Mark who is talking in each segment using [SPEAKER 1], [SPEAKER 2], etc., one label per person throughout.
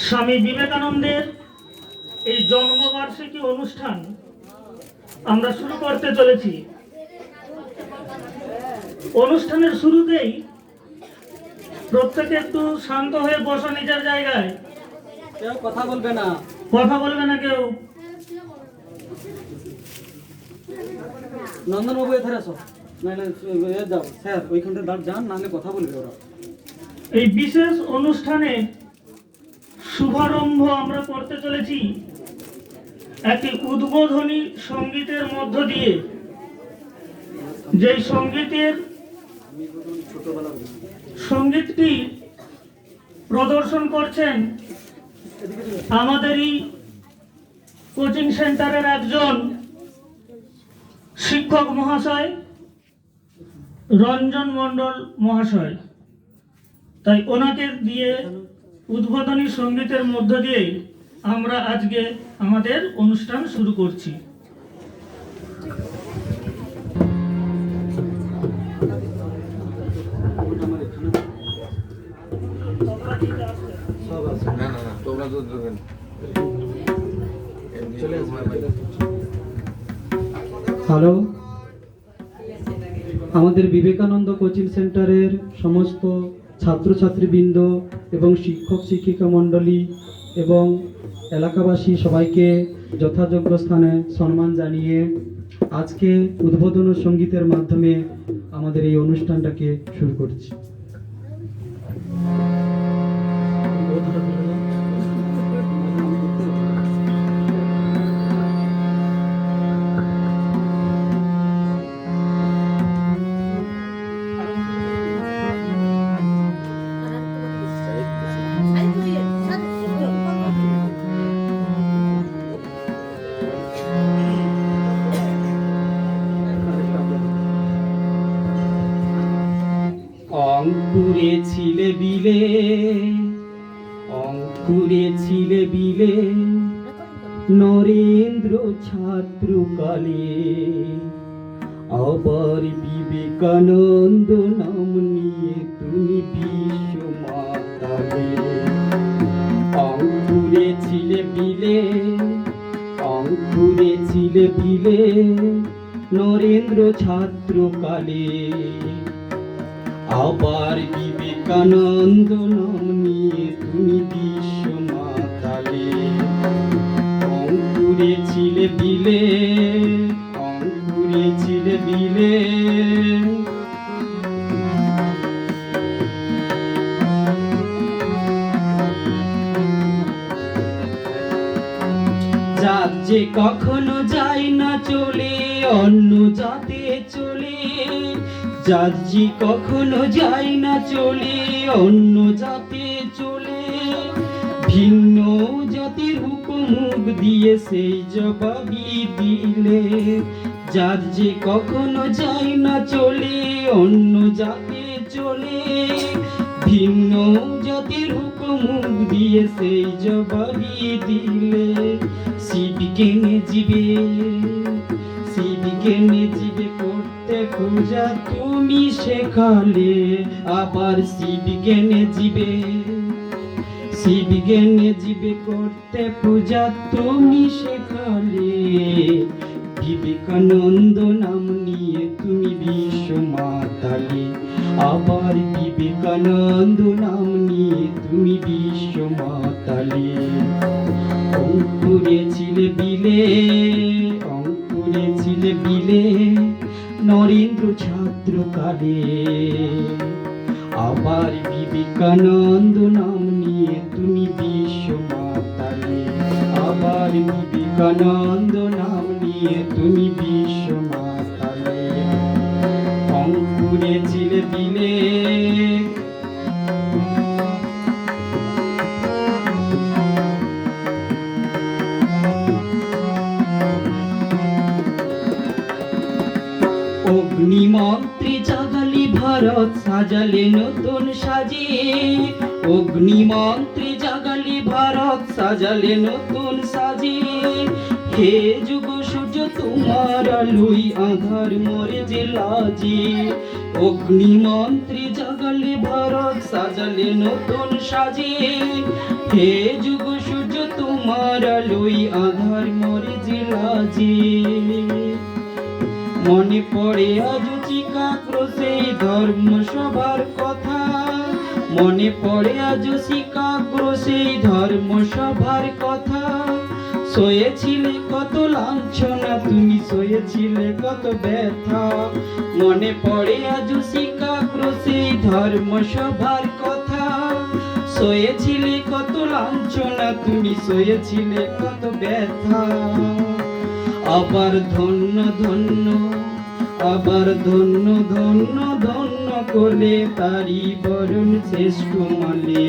[SPEAKER 1] স্বামী বিবেকানন্দের এই জন্মবার্ষিকী অনুষ্ঠান আমরা শুরু করতে চলেছি। অনুষ্ঠানের শুরুতেই প্রত্যেকে একটু শান্ত হয়ে বসো নিজের জায়গায়।
[SPEAKER 2] কেউ কথা বলবে না,
[SPEAKER 1] কেউ।
[SPEAKER 2] নন্দনবাবু এখানে আসো, যাও স্যার ওইখানটা দাঁড় যান, নাহলে কথা বলবে ওরা।
[SPEAKER 1] এই বিশেষ অনুষ্ঠানে শুভারম্ভ আমরা করতে চলেছি একটি উদ্বোধনী সঙ্গীতের মধ্য দিয়ে। যেই সঙ্গীতটি প্রদর্শন করছেন আমাদেরই কোচিং সেন্টারের একজন শিক্ষক মহাশয়, রঞ্জন মণ্ডল মহাশয়। তাই ওনাকে দিয়ে উদ্বোধনী সঙ্গীতের মধ্য দিয়ে আমরা আজকে আমাদের অনুষ্ঠান শুরু করছি।
[SPEAKER 2] হ্যালো, আমাদের বিবেকানন্দ কোচিং সেন্টারের সমস্ত ছাত্রছাত্রীবৃন্দ এবং শিক্ষক শিক্ষিকা মণ্ডলী এবং এলাকাবাসী সবাইকে যথাযোগ্য স্থানে সম্মান জানিয়ে আজকে উদ্বোধনী সঙ্গীতের মাধ্যমে আমাদের এই অনুষ্ঠানটাকে শুরু করছি। অঙ্কুরে ছিলে বিলে, অঙ্কুরে ছিলে বিলে, নরেন্দ্র ছাত্রকালে, আবার বিবেকানন্দ নাম নিয়ে তুমি বিশ্ব মাতালে। অঙ্কুরে ছিলে বিলে, অঙ্কুরে ছিলে বিলে, নরেন্দ্র ছাত্রকালে, আবার বিবেকানন্দ নাম নিয়ে তুমি বিশ্ব মাতালে। অঙ্কুরে ছিলে বিলে, অঙ্কুরে ছিলে বিলে, জাত যে কখনো যায় না চলে, অন্য জাতে চলে, জাত যে কখনো যায় না চলে, অন্য জাতে চলে, ভিন্ন জাতির হুকুমুখ দিয়ে সেই জবাবি দিলে। জাত যে কখনো যায় না চলে, অন্য জাতে চলে, ভিন্ন জাতির হুকুমুখ দিয়ে সেই জবাবি দিলে। শিবকেনে জীবে, শিবকেনে জীবে করতে পূজা তুমি শেখালে, আবার শিবকেনে জীবে, শিবকেনে জীবে করতে পূজা তুমি শেখালে। বিবেকানন্দ নাম নিয়ে তুমি বিশ্ব মাতালে, আবার বিবেকানন্দ নাম নিয়ে তুমি বিশ্ব মাতালে। অঙ্কুরে ছিলে বিলে, অঙ্কুরে ছিলে বিলে, নরেন্দ্র ছাত্রকালে, আবার বিবেকানন্দ নাম নিয়ে তুমি বিশ্ব মাতালে, আবার বিবেকানন্দ নাম নিয়ে তুমি বিশ্ব মাতালে। অঙ্কুরে ছিলে বিলে, অগ্নিমন্ত্রে জাগালি ভারত সাজালে নতুন সাজে, অগ্নিমন্ত্রে জাগালি ভারত সাজালে নতুন সাজে। হে যুগ সূর্য তোমার আলোই আধার মরে যে লাজে, অগ্নিমন্ত্রে জাগালে ভারত সাজালে নতুন সাজে। হে যুগ সূর্য তোমার আলোই আধার মরে যে লাজে মনে পড়ে আজ চিকাগ্রসেই ধর্ম সভার কথা মনে পড়ে আজ চিকাগ্রসেই ধর্ম সভার কথা সয়েছিলে কত লাঞ্ছনা তুমি সয়েছিলে কত ব্যথা মনে পড়ে আজ চিকাগ্রসেই ধর্ম সভার কথা সয়েছিলে কত লাঞ্ছনা তুমি সয়েছিলে কত ব্যথা আবার ধন্য ধন্য আবার ধন্য ধন্য ধন্য করলে তারি বরণ শ্রেষ্ঠ মালে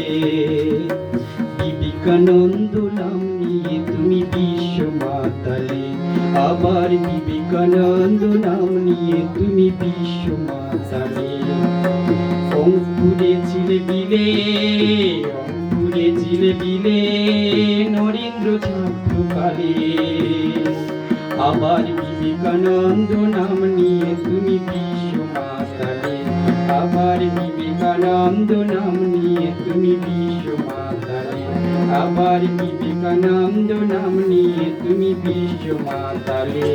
[SPEAKER 2] বিবেকানন্দ নাম নিয়ে তুমি বিশ্ব মাতালে আবার বিবেকানন্দ নাম নিয়ে তুমি বিশ্ব মাতালে অঙ্কুরে ছিলে বিলে নরেন্দ্র ছাত্রকালে আবার বিবেকানন্দ নাম নিয়ে তুমি বিশ্ব মাতালে আবার বিবেকানন্দ নাম নিয়ে তুমি বিশ্ব মাতালে আবার বিবেকানন্দ নাম নিয়ে তুমি বিশ্ব মাতালে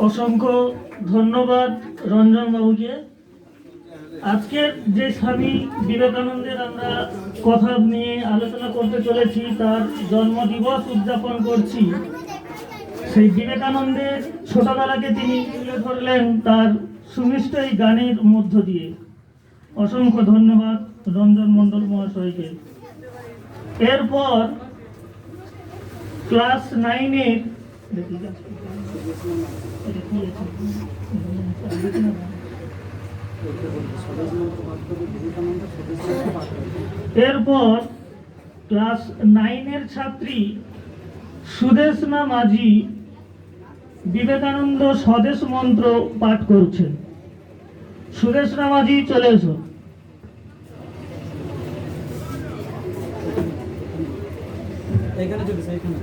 [SPEAKER 1] অসংখ্য ধন্যবাদ রঞ্জন বাবুকে। আজকের যে স্বামী বিবেকানন্দের আমরা কথা নিয়ে আলোচনা করতে চলেছি, তার জন্মদিবস উদযাপন করছি। সেই বিবেকানন্দের ছোটবেলাকে তিনি তুলে ধরলেন তার সুমিষ্ট এই গানের মধ্য দিয়ে। অসংখ্য ধন্যবাদ রঞ্জন মণ্ডল মহাশয়কে। এরপর ক্লাস 9-এর এরপর ক্লাস 9-এর ছাত্রী সুদেশনা মাঝি বিবেকানন্দ স্বদেশ মন্ত্র পাঠ করছেন। সুদেশনা মাঝি, চলে এসো।
[SPEAKER 3] এখানে চলে এখানে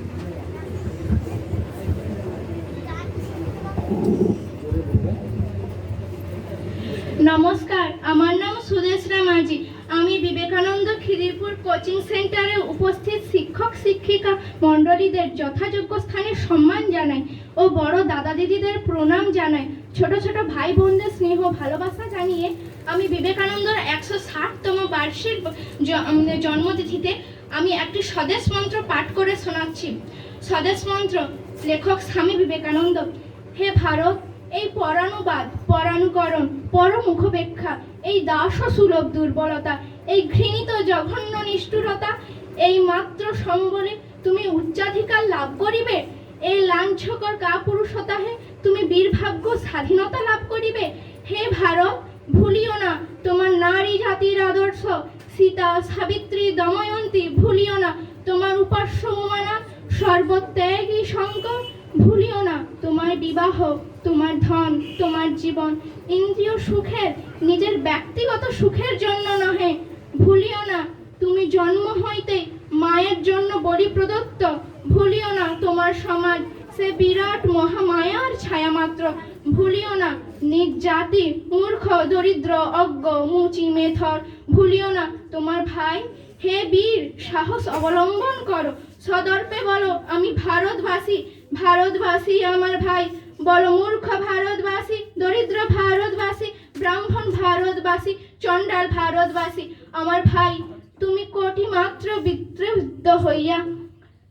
[SPEAKER 4] নমস্কার, আমার নাম সুদেশনা মাঝি। আমি বিবেকানন্দ খিদিরপুর কোচিং সেন্টারে উপস্থিত শিক্ষক শিক্ষিকা মণ্ডলীদের যথাযোগ্য স্থানে সম্মান জানাই ও বড় দাদা দিদিদের প্রণাম জানাই। ছোট ছোট ভাই বোনদের স্নেহ ভালোবাসা জানিয়ে আমি বিবেকানন্দর 160তম বার্ষিক জন্মতিথিতে আমি একটি স্বদেশ মন্ত্র পাঠ করে শোনাচ্ছি। স্বদেশ মন্ত্র, লেখক স্বামী বিবেকানন্দ। হে ভারত, এই পরানুবাদ, পরানুকরণ, পরমুখপেক্ষা, এই দাস সুলভ দুর্বলতা, এই ঘৃণিত জঘন্য নিষ্ঠুরতা, এই মাত্র সম্বলে তুমি উচ্চাধিকার লাভ করিবে। এই লাঞ্ছকর কাপুরুষতাহে তুমি বীরভাগ্য স্বাধীনতা লাভ করিবে। হে ভারত, ভুলিও না তোমার নারী জাতির আদর্শ, সীতা, সাবিত্রী, দময়ন্তী। ভুলিও না তোমার উপাস্য উমানা, সর্বত্যাগী শঙ্কর। ভুলিও না তোমার বিবাহ, তোমার ধন, তোমার জীবন ইন্দ্রিয় সুখের, নিজের ব্যক্তিগত সুখের জন্য নহে। ভুলিও না তুমি জন্ম হইতে মায়ের জন্য বলি প্রদত্ত। ভুলিও না তোমার সমাজ সে বিরাট মহামায়ার ছায়া মাত্র। ভুলিও না নিজ জাতি মূর্খ, দরিদ্র, অজ্ঞ, মুচি, মেথর। ভুলিও না তোমার ভাই। হে বীর, সাহস অবলম্বন করো, সদর্পে বলো আমি ভারতবাসী। ভারতবাসী আমার ভাই, বলো মূর্খ ভারতবাসী, দরিদ্র ভারতবাসী, ব্রাহ্মণ ভারতবাসী, চণ্ডাল ভারতবাসী। আমার ভাই, তুমি কোটি মাত্র বিদ্রুদ্ধ হইয়া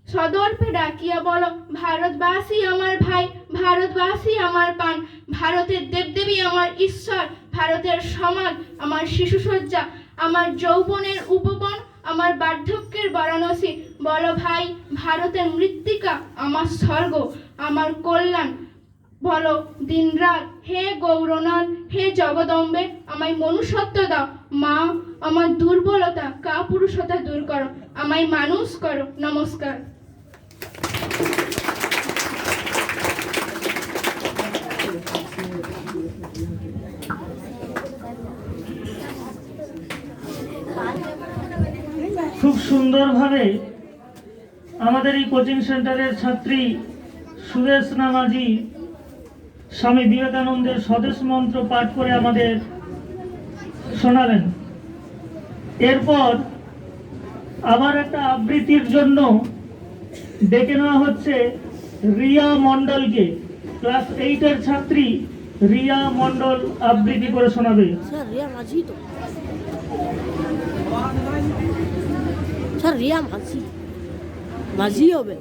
[SPEAKER 4] সদর্পে ডাকিয়া বলো ভারতবাসী আমার ভাই, ভারতবাসী আমার প্রাণ। ভারতের দেবদেবী আমার ঈশ্বর, ভারতের সমাজ আমার শিশুসজ্জা, আমার যৌবনের উপবন, আমার বার্ধক্যের বারাণসী। বলো ভাই, ভারতের মৃত্তিকা আমার স্বর্গ, আমার কল্যাণ। বলো দিনরাত, হে গৌরনাথ, হে জগদম্বে, আমায় মনুষ্যত্ব দাও। মা, আমার দুর্বলতা কাপুরুষতা দূর করো, আমায় মানুষ করো। নমস্কার।
[SPEAKER 1] খুব সুন্দরভাবে আমাদের এই কোচিং সেন্টারের ছাত্রী সুদেশনা মাঝি স্বামী বিবেকানন্দের স্বদেশ মন্ত্র পাঠ করে আমাদের শোনালেন। এরপর আবার একটা আবৃত্তির জন্য ডেকে নেওয়া হচ্ছে রিয়া মণ্ডলকে। ক্লাস 8-এর ছাত্রী রিয়া মণ্ডল আবৃত্তি করে শোনাবে।
[SPEAKER 5] স্যার রিয়া মাঝি তো স্যার রিয়া মাঝি মাঝি হবে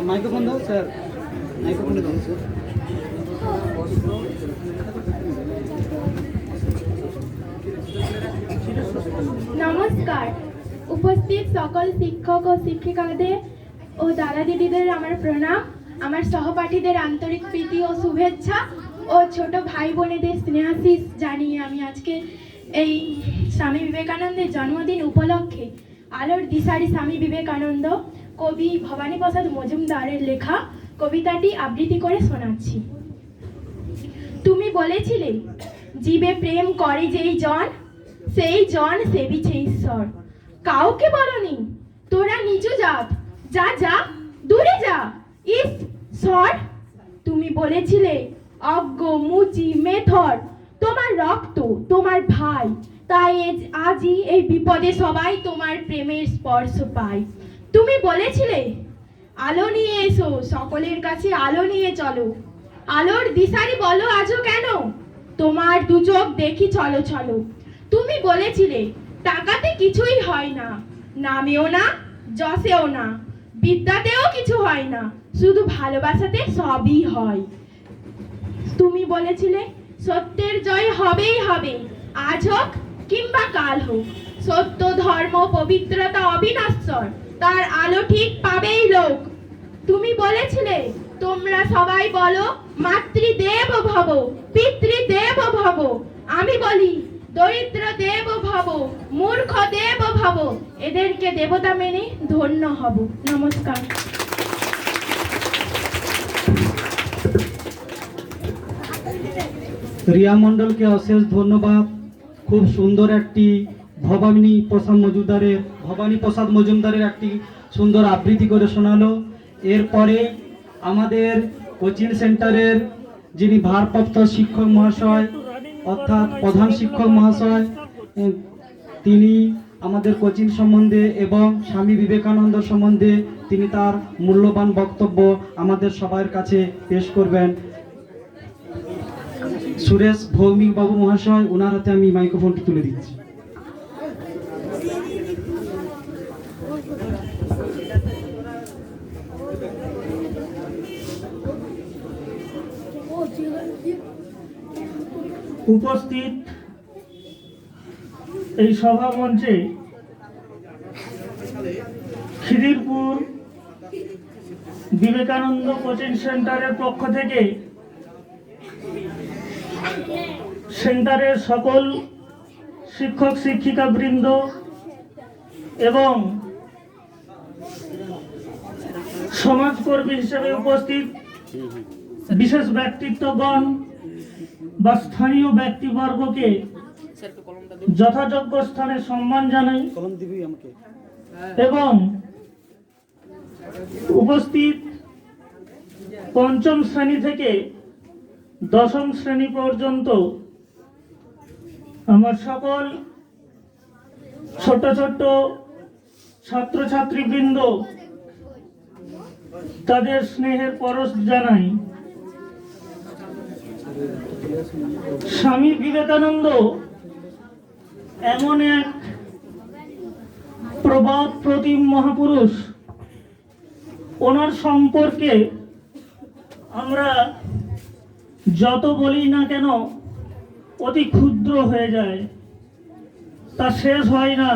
[SPEAKER 3] মাইক্রোফোন দাও স্যার, মাইক্রোফোনে দাও স্যার।
[SPEAKER 4] নমস্কার, উপস্থিত সকল শিক্ষক ও শিক্ষিকাদের ও দাদা দিদিদের আমার প্রণাম। আমার সহপাঠীদের আন্তরিক প্রীতি ও শুভেচ্ছা ও ছোট ভাই বোনেদের স্নেহাশিস জানিয়ে আমি আজকে এই স্বামী বিবেকানন্দের জন্মদিন উপলক্ষে আলোর দিশারি স্বামী বিবেকানন্দ কবি ভবানী প্রসাদ মজুমদারের লেখা কবিতাটি আবৃত্তি করে শোনাচ্ছি। তুমি বলেছিলে জীবে প্রেম করে যেই জন, সেই জন সেবিছে ঈশ্বর। কাউকে বলনি তোরা নিচু জাত, যা যা দূরে যা, ইস সর। তুমি বলেছিলে অজ্ঞ মুচি মেথর তোমার রক্ত তোমার ভাই, তাই আজই এই বিপদে সবাই তোমার প্রেমের স্পর্শ পায়। তুমি বলেছিলে আলো নিয়ে এসো, সকলের কাছে আলো নিয়ে চলো। আলোর দিশারি বলো আজও কেন, তোমার দু চোখ দেখি চলো চলো। তুমি বলেছিলে টাকাতে কিছুই হয় না, নামেও না যশেও না, বিদ্যাতেও কিছু হয় না, শুধু ভালোবাসাতে সবই হয়। তুমি বলেছিলে সত্যের জয় হবেই হবে, আজ হোক কিংবা কাল হোক। সত্য ধর্ম পবিত্রতা অবিনশ্বর, তার আলো ঠিক পাবেই লোক। তুমি বলেছিলে তোমরা সবাই বলো মাতৃদেব ভব, পিতৃদেব ভব। আমি বলি দরিদ্র দেব ভব, মূর্খ দেব ভব। এদেরকে দেবতা মেনে ধন্য হব। নমস্কার।
[SPEAKER 2] রিয়া মণ্ডলকে অশেষ ধন্যবাদ। খুব সুন্দর একটি ভবানী প্রসাদ মজুমদারের একটি সুন্দর আবৃত্তি করে শোনালো। এরপরে আমাদের কোচিং সেন্টারের যিনি ভারপ্রাপ্ত শিক্ষক মহাশয় অর্থাৎ প্রধান শিক্ষক মহাশয়, তিনি আমাদের কোচিং সম্বন্ধে এবং স্বামী বিবেকানন্দ সম্বন্ধে তিনি তার মূল্যবান বক্তব্য আমাদের সবার কাছে পেশ করবেন। সুরেশ ভৌমিক বাবু মহাশয়, ওনার হাতে আমি মাইক্রোফোনটি তুলে দিচ্ছি।
[SPEAKER 1] উপস্থিত এই সভা মঞ্চে খিদিরপুর বিবেকানন্দ কোচিং সেন্টারের পক্ষ থেকে সেন্টারের সকল শিক্ষক শিক্ষিকা বৃন্দ এবং সমাজকর্মী হিসেবে উপস্থিত বিশেষ ব্যক্তিত্বগণ বা স্থানীয় ব্যক্তিবর্গকে যথাযোগ্য স্থানে সম্মান জানাই
[SPEAKER 3] কলম দিবি আমাকে।
[SPEAKER 1] এবং উপস্থিত পঞ্চম শ্রেণী থেকে দশম শ্রেণী পর্যন্ত আমার সকল ছোট ছোট ছাত্রছাত্রীবৃন্দ তাদের স্নেহের পরশ জানাই। স্বামী বিবেকানন্দ এমন এক প্রবাদ প্রতিম মহাপুরুষ, ওনার সম্পর্কে আমরা যত বলি না কেন অতি ক্ষুদ্র হয়ে যায়, তা শেষ হয় না।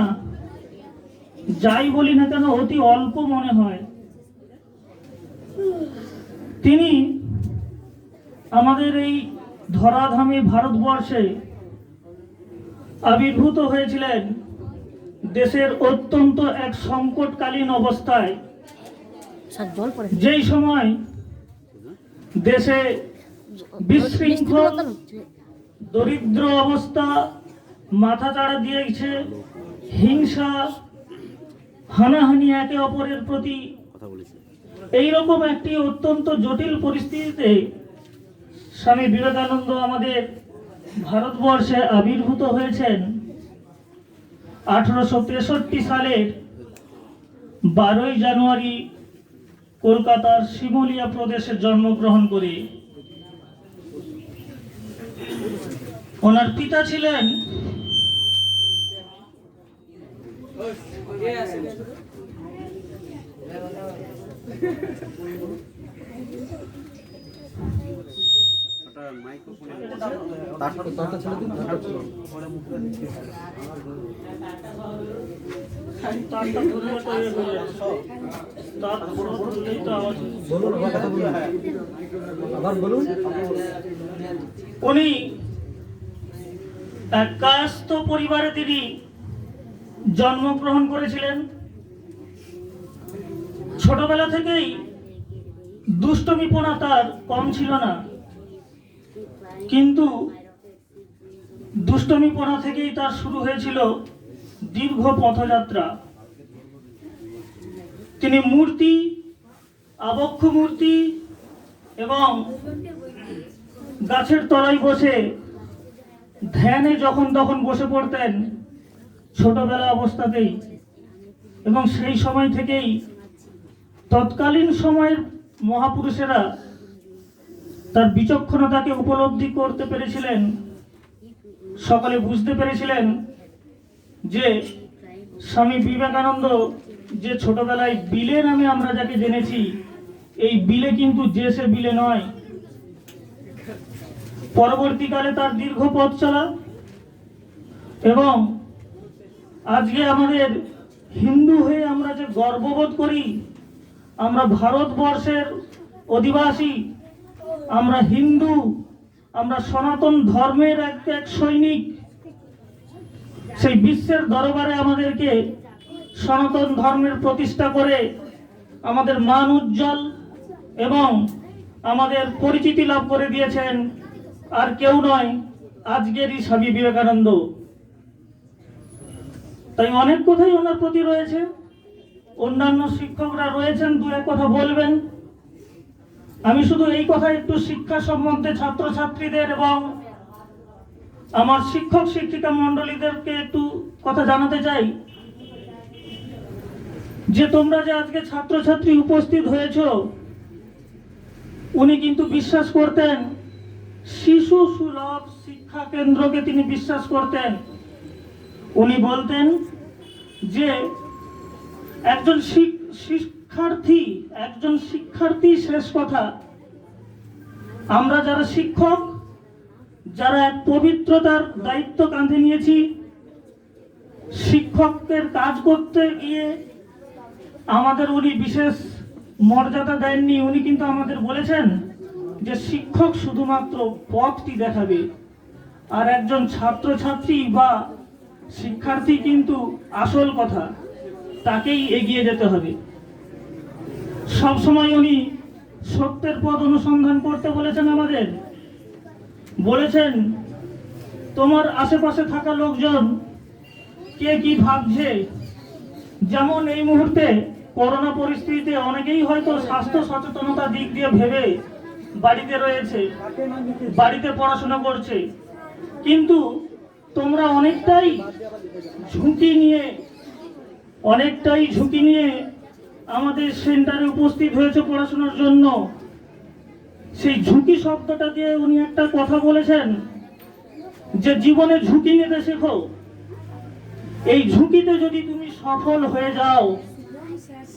[SPEAKER 1] যাই বলি না কেন অতি অল্প মনে হয়। তিনি আমাদের এই ধরাধামে ভারতবর্ষে আবির্ভূত হয়েছিলেন দেশের অত্যন্ত এক সংকটকালীন অবস্থায়,
[SPEAKER 5] স্যার জল পড়ে
[SPEAKER 1] যেই সময় দেশে বিশৃঙ্খল দরিদ্র অবস্থা মাথাচাড়া দিয়েছে, হিংসা হানাহানি একে অপরের প্রতি, এইরকম একটি অত্যন্ত জটিল পরিস্থিতিতে স্বামী বিবেকানন্দ আমাদের ভারতবর্ষে আবির্ভূত হয়েছেন 1863 সালের 12ই জানুয়ারি কলকাতার শিমুলিয়া প্রদেশে জন্মগ্রহণ করে। ওনার পিতা ছিলেন উনি এক কায়স্থ পরিবারে তিনি জন্মগ্রহণ করেছিলেন। ছোটবেলা থেকেই দুষ্টমিপনা তার কম ছিল না, কিন্তু দুষ্টমিপনা থেকেই তার শুরু হয়েছিল দীর্ঘ পথযাত্রা। তিনি মূর্তি, আবক্ষ মূর্তি এবং গাছের তলায় বসে ধ্যানে যখন তখন বসে পড়তেন ছোটবেলা অবস্থাতেই, এবং সেই সময় থেকেই তৎকালীন সময়ের মহাপুরুষেরা তার বিচক্ষণতাকে উপলব্ধি করতে পেরেছিলেন। সকলে বুঝতে পেরেছিলেন যে স্বামী বিবেকানন্দ যে ছোটবেলায় বিলে নামে আমরা যাকে জেনেছি, এই বিলে কিন্তু যে সে বিলে নয়। পরবর্তীকালে তার দীর্ঘ পথ চলা, এবং আজকে আমাদের হিন্দু হয়ে আমরা যে গর্ববোধ করি, আমরা ভারতবর্ষের অধিবাসী, আমরা হিন্দু, আমরা সনাতন ধর্মের এক সৈনিক, সেই বিশ্বের দরবারে আমাদেরকে সনাতন ধর্মের প্রতিষ্ঠা করে আমাদের মান উজ্জ্বল এবং আমাদের পরিচিতি লাভ করে দিয়েছেন আর কেউ নয়, আজকেরই স্বামী বিবেকানন্দ। তাই অনেক কথাই ওনার প্রতি রয়েছে। অন্যান্য শিক্ষকরা রয়েছেন, দু এক কথা বলবেন। আমি শুধু এই কথা একটু শিক্ষা সম্বন্ধে ছাত্রছাত্রীদের এবং আমার শিক্ষক শিক্ষিকা মণ্ডলীদেরকে একটু কথা জানাতে চাই যে তোমরা যে আজকে ছাত্রছাত্রী উপস্থিত হয়েছো, উনি কিন্তু বিশ্বাস করতেন শিশু সুলভ শিক্ষা কেন্দ্রকে, তিনি বিশ্বাস করতেন। উনি বলতেন যে একজন শিক্ষার্থী শেষ কথা। আমরা যারা শিক্ষক, যারা এক পবিত্রতার দায়িত্ব কাঁধে নিয়েছি, শিক্ষকের কাজ করতে গিয়ে আমাদের উনি বিশেষ মর্যাদা দেননি। উনি কিন্তু আমাদের বলেছেন যে শিক্ষক শুধুমাত্র পথটি দেখাবে, আর একজন ছাত্রছাত্রী বা শিক্ষার্থী কিন্তু আসল কথা, তাকেই এগিয়ে যেতে হবে। সবসময় উনি সত্যের পথ অনুসন্ধান করতে বলেছেন আমাদের। বলেছেন তোমার আশেপাশে থাকা লোকজন কে কি ভাবছে। যেমন এই মুহূর্তে করোনা পরিস্থিতিতে অনেকেই হয়তো স্বাস্থ্য সচেতনতা দিক দিয়ে ভেবে বাড়িতে রয়েছে, বাড়িতে পড়াশোনা করছে, কিন্তু তোমরা অনেকটাই ঝুঁকি নিয়ে আমাদের সেন্টারে উপস্থিত হয়েছে পড়াশোনার জন্য। সেই ঝুঁকি শব্দটা দিয়ে উনি একটা কথা বলেছেন যে জীবনে ঝুঁকি নিতে শেখো। এই ঝুঁকিতে যদি তুমি সফল হয়ে যাও,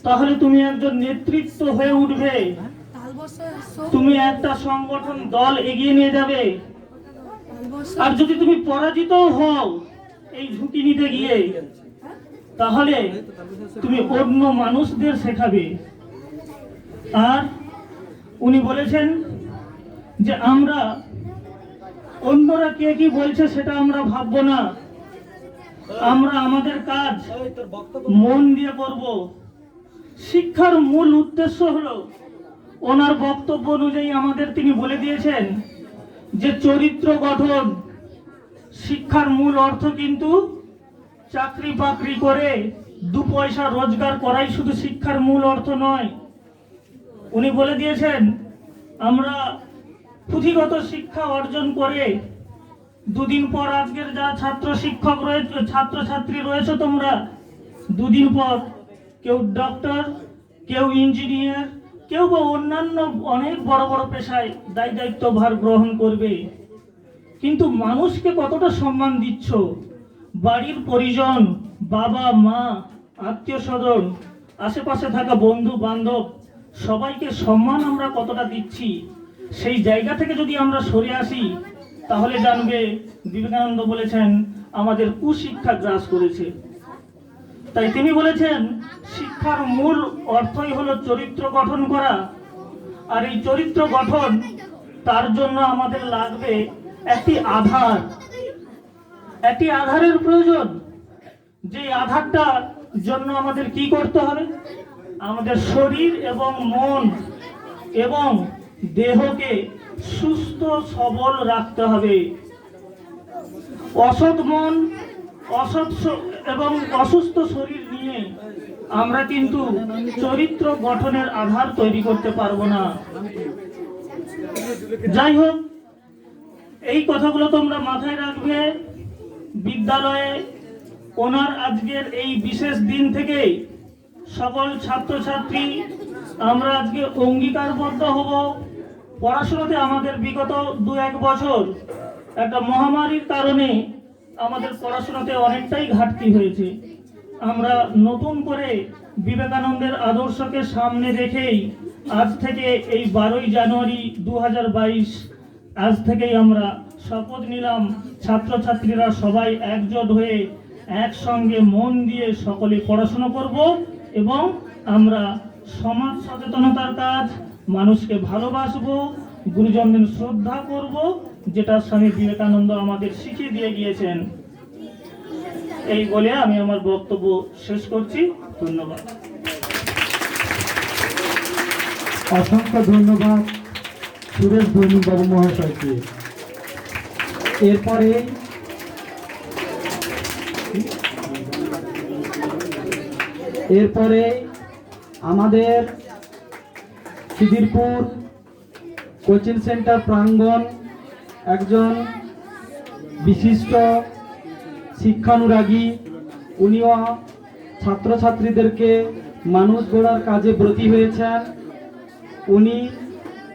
[SPEAKER 1] তাহলে তুমি একজন নেতৃত্ব হয়ে উঠবে, তুমি একটা সংগঠন দল এগিয়ে নিয়ে যাবে। আর যদি তুমি পরাজিত হও এই ঝুঁকি নিতে গিয়ে, তাহলে তুমি অন্য মানুষদের শেখাবে। আর উনি বলেছেন যে আমরা অন্যরা কে কি বলছে সেটা আমরা ভাববো না, আমরা আমাদের কাজ মন দিয়ে করব। শিক্ষার মূল উদ্দেশ্য হলো, ওনার বক্তব্য অনুযায়ী আমাদের তিনি বলে দিয়েছেন যে চরিত্র গঠন। শিক্ষার মূল অর্থ কিন্তু চাকরি বাকরি করে দু পয়সা রোজগার করাই শুধু শিক্ষার মূল অর্থ নয়। উনি বলে দিয়েছেন আমরা পুঁথিগত শিক্ষা অর্জন করে দুদিন পর আজকের যা ছাত্র শিক্ষক রয়েছে, ছাত্রছাত্রী রয়েছে, তোমরা দুদিন পর কেউ ডক্টর, কেউ ইঞ্জিনিয়ার, কেউ বা অন্যান্য অনেক বড় বড় পেশায় দায়িত্বভার গ্রহণ করবে। কিন্তু মানুষকে কতটা সম্মান দিচ্ছ? বাড়ির পরিজন, বাবা মা, আত্মীয় স্বজন, আশেপাশে থাকা বন্ধু বান্ধব, সবাইকে সম্মান আমরা কতটা দিচ্ছি? সেই জায়গা থেকে যদি আমরা সরে আসি তাহলে জানবে বিবেকানন্দ বলেছেন আমাদের কুশিক্ষা গ্রাস করেছে। তাই তিনি বলেছেন শিক্ষার মূল অর্থই হলো চরিত্র গঠন করা। আর এই চরিত্র গঠন, তার জন্য আমাদের লাগবে একটি আধার, একটি আধারের প্রয়োজন। যে আধারটার জন্য আমাদের কি করতে হবে? আমাদের শরীর এবং মন এবং দেহকে সুস্থ সবল রাখতে হবে। অসৎ মন, এবং অসুস্থ শরীর নিয়ে আমরা কিন্তু চরিত্র গঠনের আধার তৈরি করতে পারবো না। যাই হোক, এই কথাগুলো তোমরা মাথায় রাখবে। বিদ্যালয়ে ওনার আজকের এই বিশেষ দিন থেকে সকল ছাত্রছাত্রী আমরা আজকে অঙ্গীকারবদ্ধ হব। পড়াশোনাতে আমাদের বিগত 2-1 বছর একটা মহামারীর কারণে আমাদের পড়াশোনাতে অনেকটাই ঘাটতি হয়েছে। আমরা নতুন করে বিবেকানন্দের আদর্শকে সামনে রেখেই আজ থেকে এই 12ই জানুয়ারি 2022 আজ থেকেই আমরা শপথ নিলাম ছাত্রছাত্রীরা সবাই একজোট হয়ে একসঙ্গে মন দিয়ে সকলে পড়াশোনা করব এবং আমরা সমাজ সচেতনতার কাজ, মানুষকে ভালোবাসবো, গুরুজনদের শ্রদ্ধা করব, যেটা স্বামী বিবেকানন্দ আমাদের শিখিয়ে দিয়ে গিয়েছেন। এই বলে আমি আমার বক্তব্য শেষ করছি। ধন্যবাদ।
[SPEAKER 2] অসংখ্য ধন্যবাদ সুরেশ বাবু মহাশয়কে। এরপরে আমাদের খিদিরপুর কোচিং সেন্টার প্রাঙ্গণ একজন বিশিষ্ট শিক্ষানুরাগী, উনিও ছাত্রছাত্রীদেরকে মানুষ গড়ার কাজে ব্রতী হয়েছেন। উনি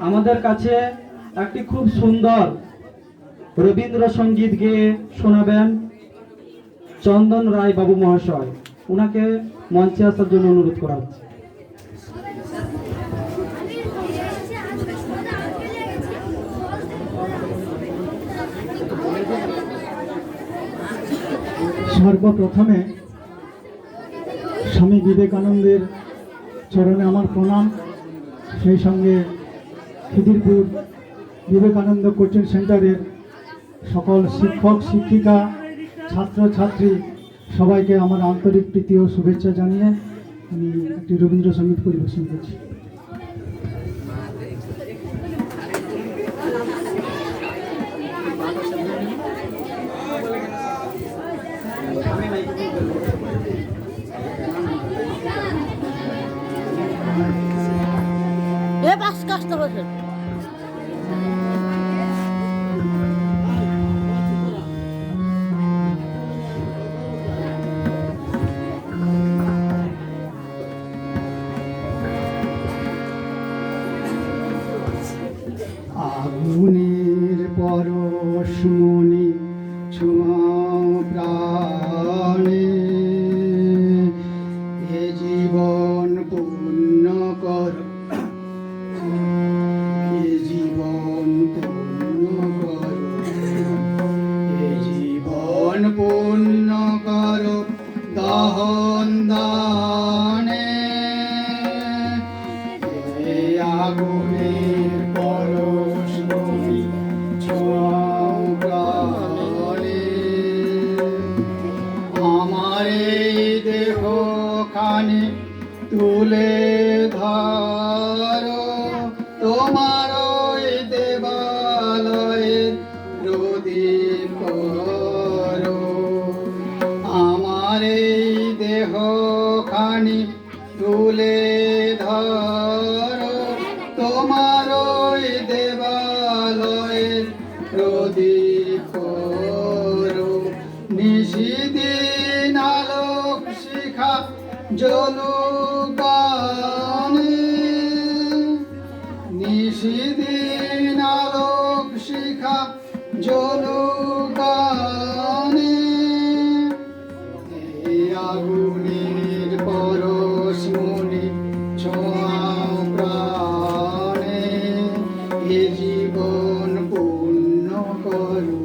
[SPEAKER 2] আমাদের কাছে একটি খুব সুন্দর রবীন্দ্রসঙ্গীত গেয়ে শোনাবেন চন্দন রায় বাবু মহাশয়। ওনাকে মঞ্চে আসার জন্য অনুরোধ করা হচ্ছে।
[SPEAKER 6] সর্বপ্রথমে স্বামী বিবেকানন্দের চরণে আমার প্রণাম। সেই সঙ্গে খিদিরপুর বিবেকানন্দ কোচিং সেন্টারের সকল শিক্ষক শিক্ষিকা ছাত্রছাত্রী সবাইকে আমার আন্তরিক প্রীতি ও শুভেচ্ছা জানিয়ে আমি একটি রবীন্দ্রসঙ্গীত পরিবেশন করছি।
[SPEAKER 5] এ বাস কাজটা হয়েছে।
[SPEAKER 6] আগুনের পরশমণি ছোঁয়াও প্রাণে, এ জীবন পূর্ণ কর, এ জীবন পূর্ণ কর, এ জীবন পূর্ণ কর দহন দানে, এ আগুনের পরশমণি ছোঁয়াও প্রাণে, আমার এই দেহ খানি তুলে ধরো, তোমার ওই দেবালয়ের প্রদীপ করো, আমার এই দেহ
[SPEAKER 7] খানি তুলে ধরো, তোমার ওই দেবালয়ে প্রদীপ করো। নিশিদিন আলোক শিখা জ্বলুক আনে, নিশিদিন আলোক শিখা জ্বলুক আনে। এই আগুনের পরশমণি ছোঁয়াও প্রাণে, এ জীবন পূর্ণ করো,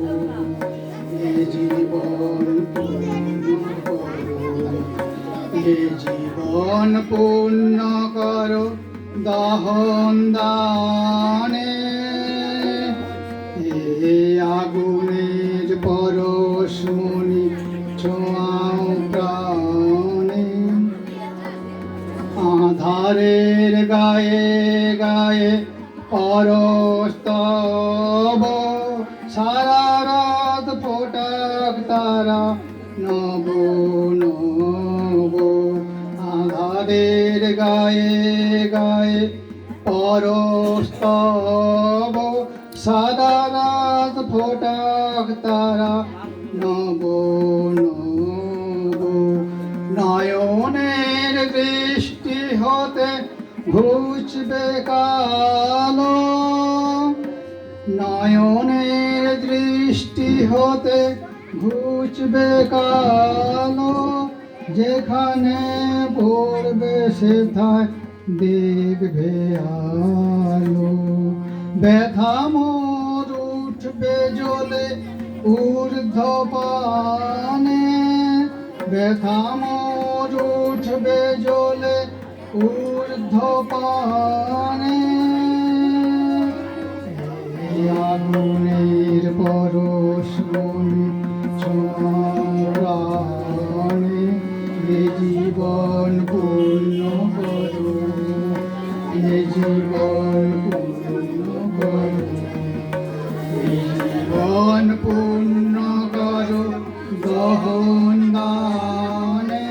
[SPEAKER 7] এ জীবন পূর্ণ করো, এ জীবন পূর্ণ করো দহন দানে। এ আগুনের পরশমণি ছোঁয়াও প্রাণে, আধারের গায়ে গায়ে পরস্তব, সারা রাত ফোটাক তারা নব নব। আধারের গায়ে গায়ে পরস্তব, সারা রাত ফোটাক তারা নব নব। নয়নের দৃষ্টি হতে ঘুচবে কালো, নয়নের দৃষ্টি হতে ঘুচবে কালো। যেখানে পড়বে সেথায় দেখবে আলো। ব্যথা মোর উঠবে জ্বলে ঊর্ধ্বপানে, ব্যথা মোর উঠবে জ্বলে ঊর্ধ্বপানে। এই আগুনের পরশমণি ছোঁয়ানে, এ জীবন পূর্ণ করো, এ জীবন পূর্ণ করো, এ জীবন পূর্ণ করো দহন দানে।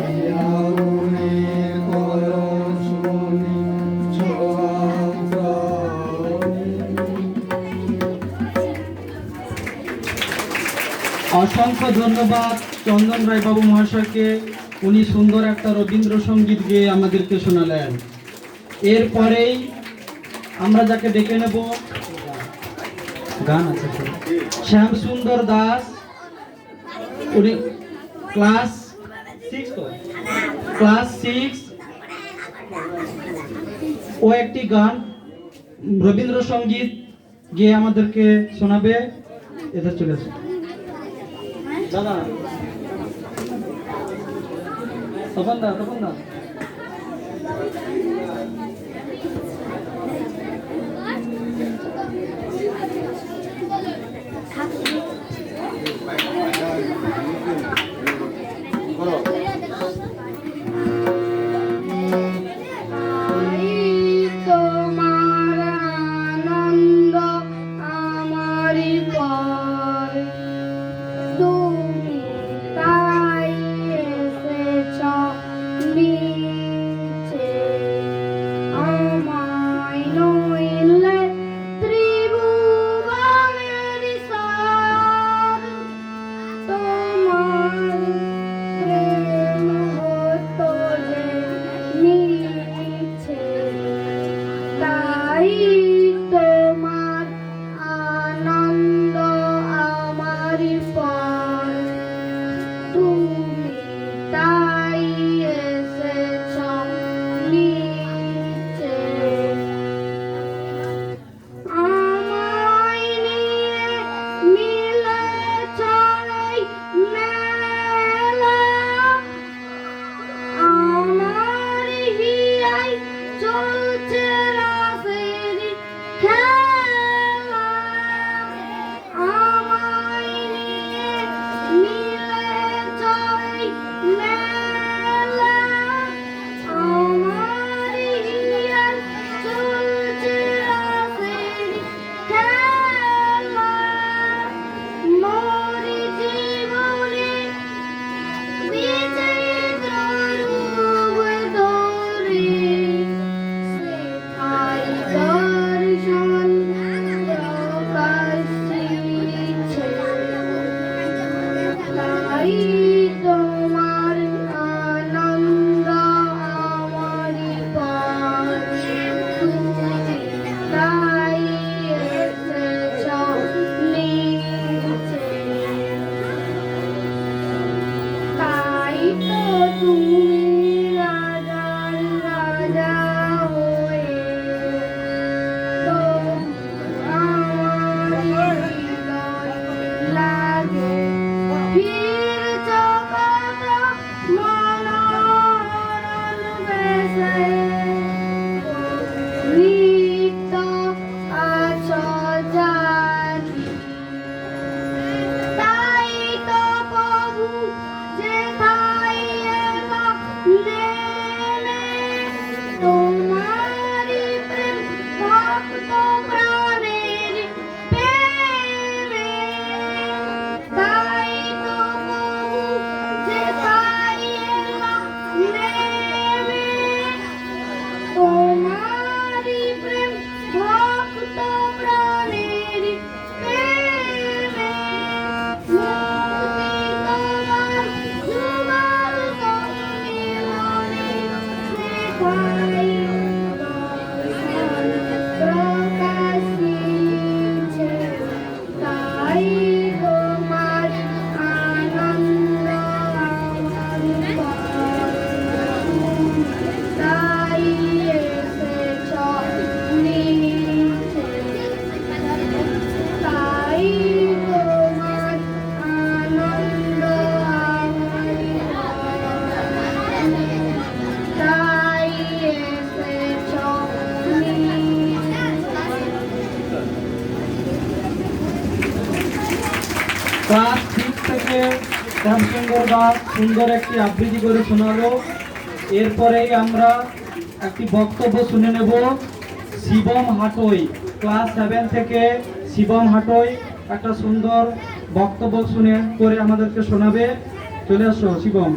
[SPEAKER 7] এই আগুনের পরশমণি ছোঁয়াও প্রাণে।
[SPEAKER 2] অসংখ্য ধন্যবাদ চন্দন রায় বাবু মহাশয়কে, উনি সুন্দর একটা রবীন্দ্রসঙ্গীত গেয়ে আমাদেরকে শোনালেন। এরপরেই আমরা যাকে ডেকে নেব, গান আছে শ্যাম সুন্দর দাস, উনি ক্লাস 6 ও একটি গান রবীন্দ্রসঙ্গীত গেয়ে আমাদেরকে শোনাবে। এদের চলে আসে দাদা, তপন দা।
[SPEAKER 4] তোমার আনন্দ আমারই পর, তুমি তাই এসেছ নিচে। আমায় নইলে ত্রিভুবনের সার, তোমার প্রেম হতো যে নিচে। তাই তোমার আনন্দ আমারই পর, তুমি তাই এসেছ নিচে। আমায় নিয়ে মিলেছ এই মেলা, আমার হিয়ায় চলছে রাসের খেলা। আমায় নিয়ে মিলেছ এই মেলা, তুমি রাজার রাজা হয়ে তো আমার হৃদয় লাগে ফিরছ কত মনোহরণ বেশে রিক্ত আছো জানি তাই তো প্রভু যেথায় এলো নেমে তোমারি প্রেম ভক্ত প্রাণের প্রেমে তাই তো প্রভু যেথায় এলো নেমে তোমারি প্রেম ভক্ত প্রাণের প্রেমে মুক্তি তোমার যুগল সম্মিলনে সেথায় দর্শন প্রকাশিছে তাই তোমার আনন্দ তাই এসেছ নিচে তাই তোমার আনন্দ তাই এসেছ
[SPEAKER 2] ক্লাস 6 থেকে শ্যামসুন্দর দাস সুন্দর একটি আবৃত্তি করে শোনালো। এরপরেই আমরা একটি বক্তব্য শুনে নেব শিবম হাটই। ক্লাস 7 থেকে শিবম হাটই একটা সুন্দর বক্তব্য শুনে করে আমাদেরকে শোনাবে। চলে আসো শিবম।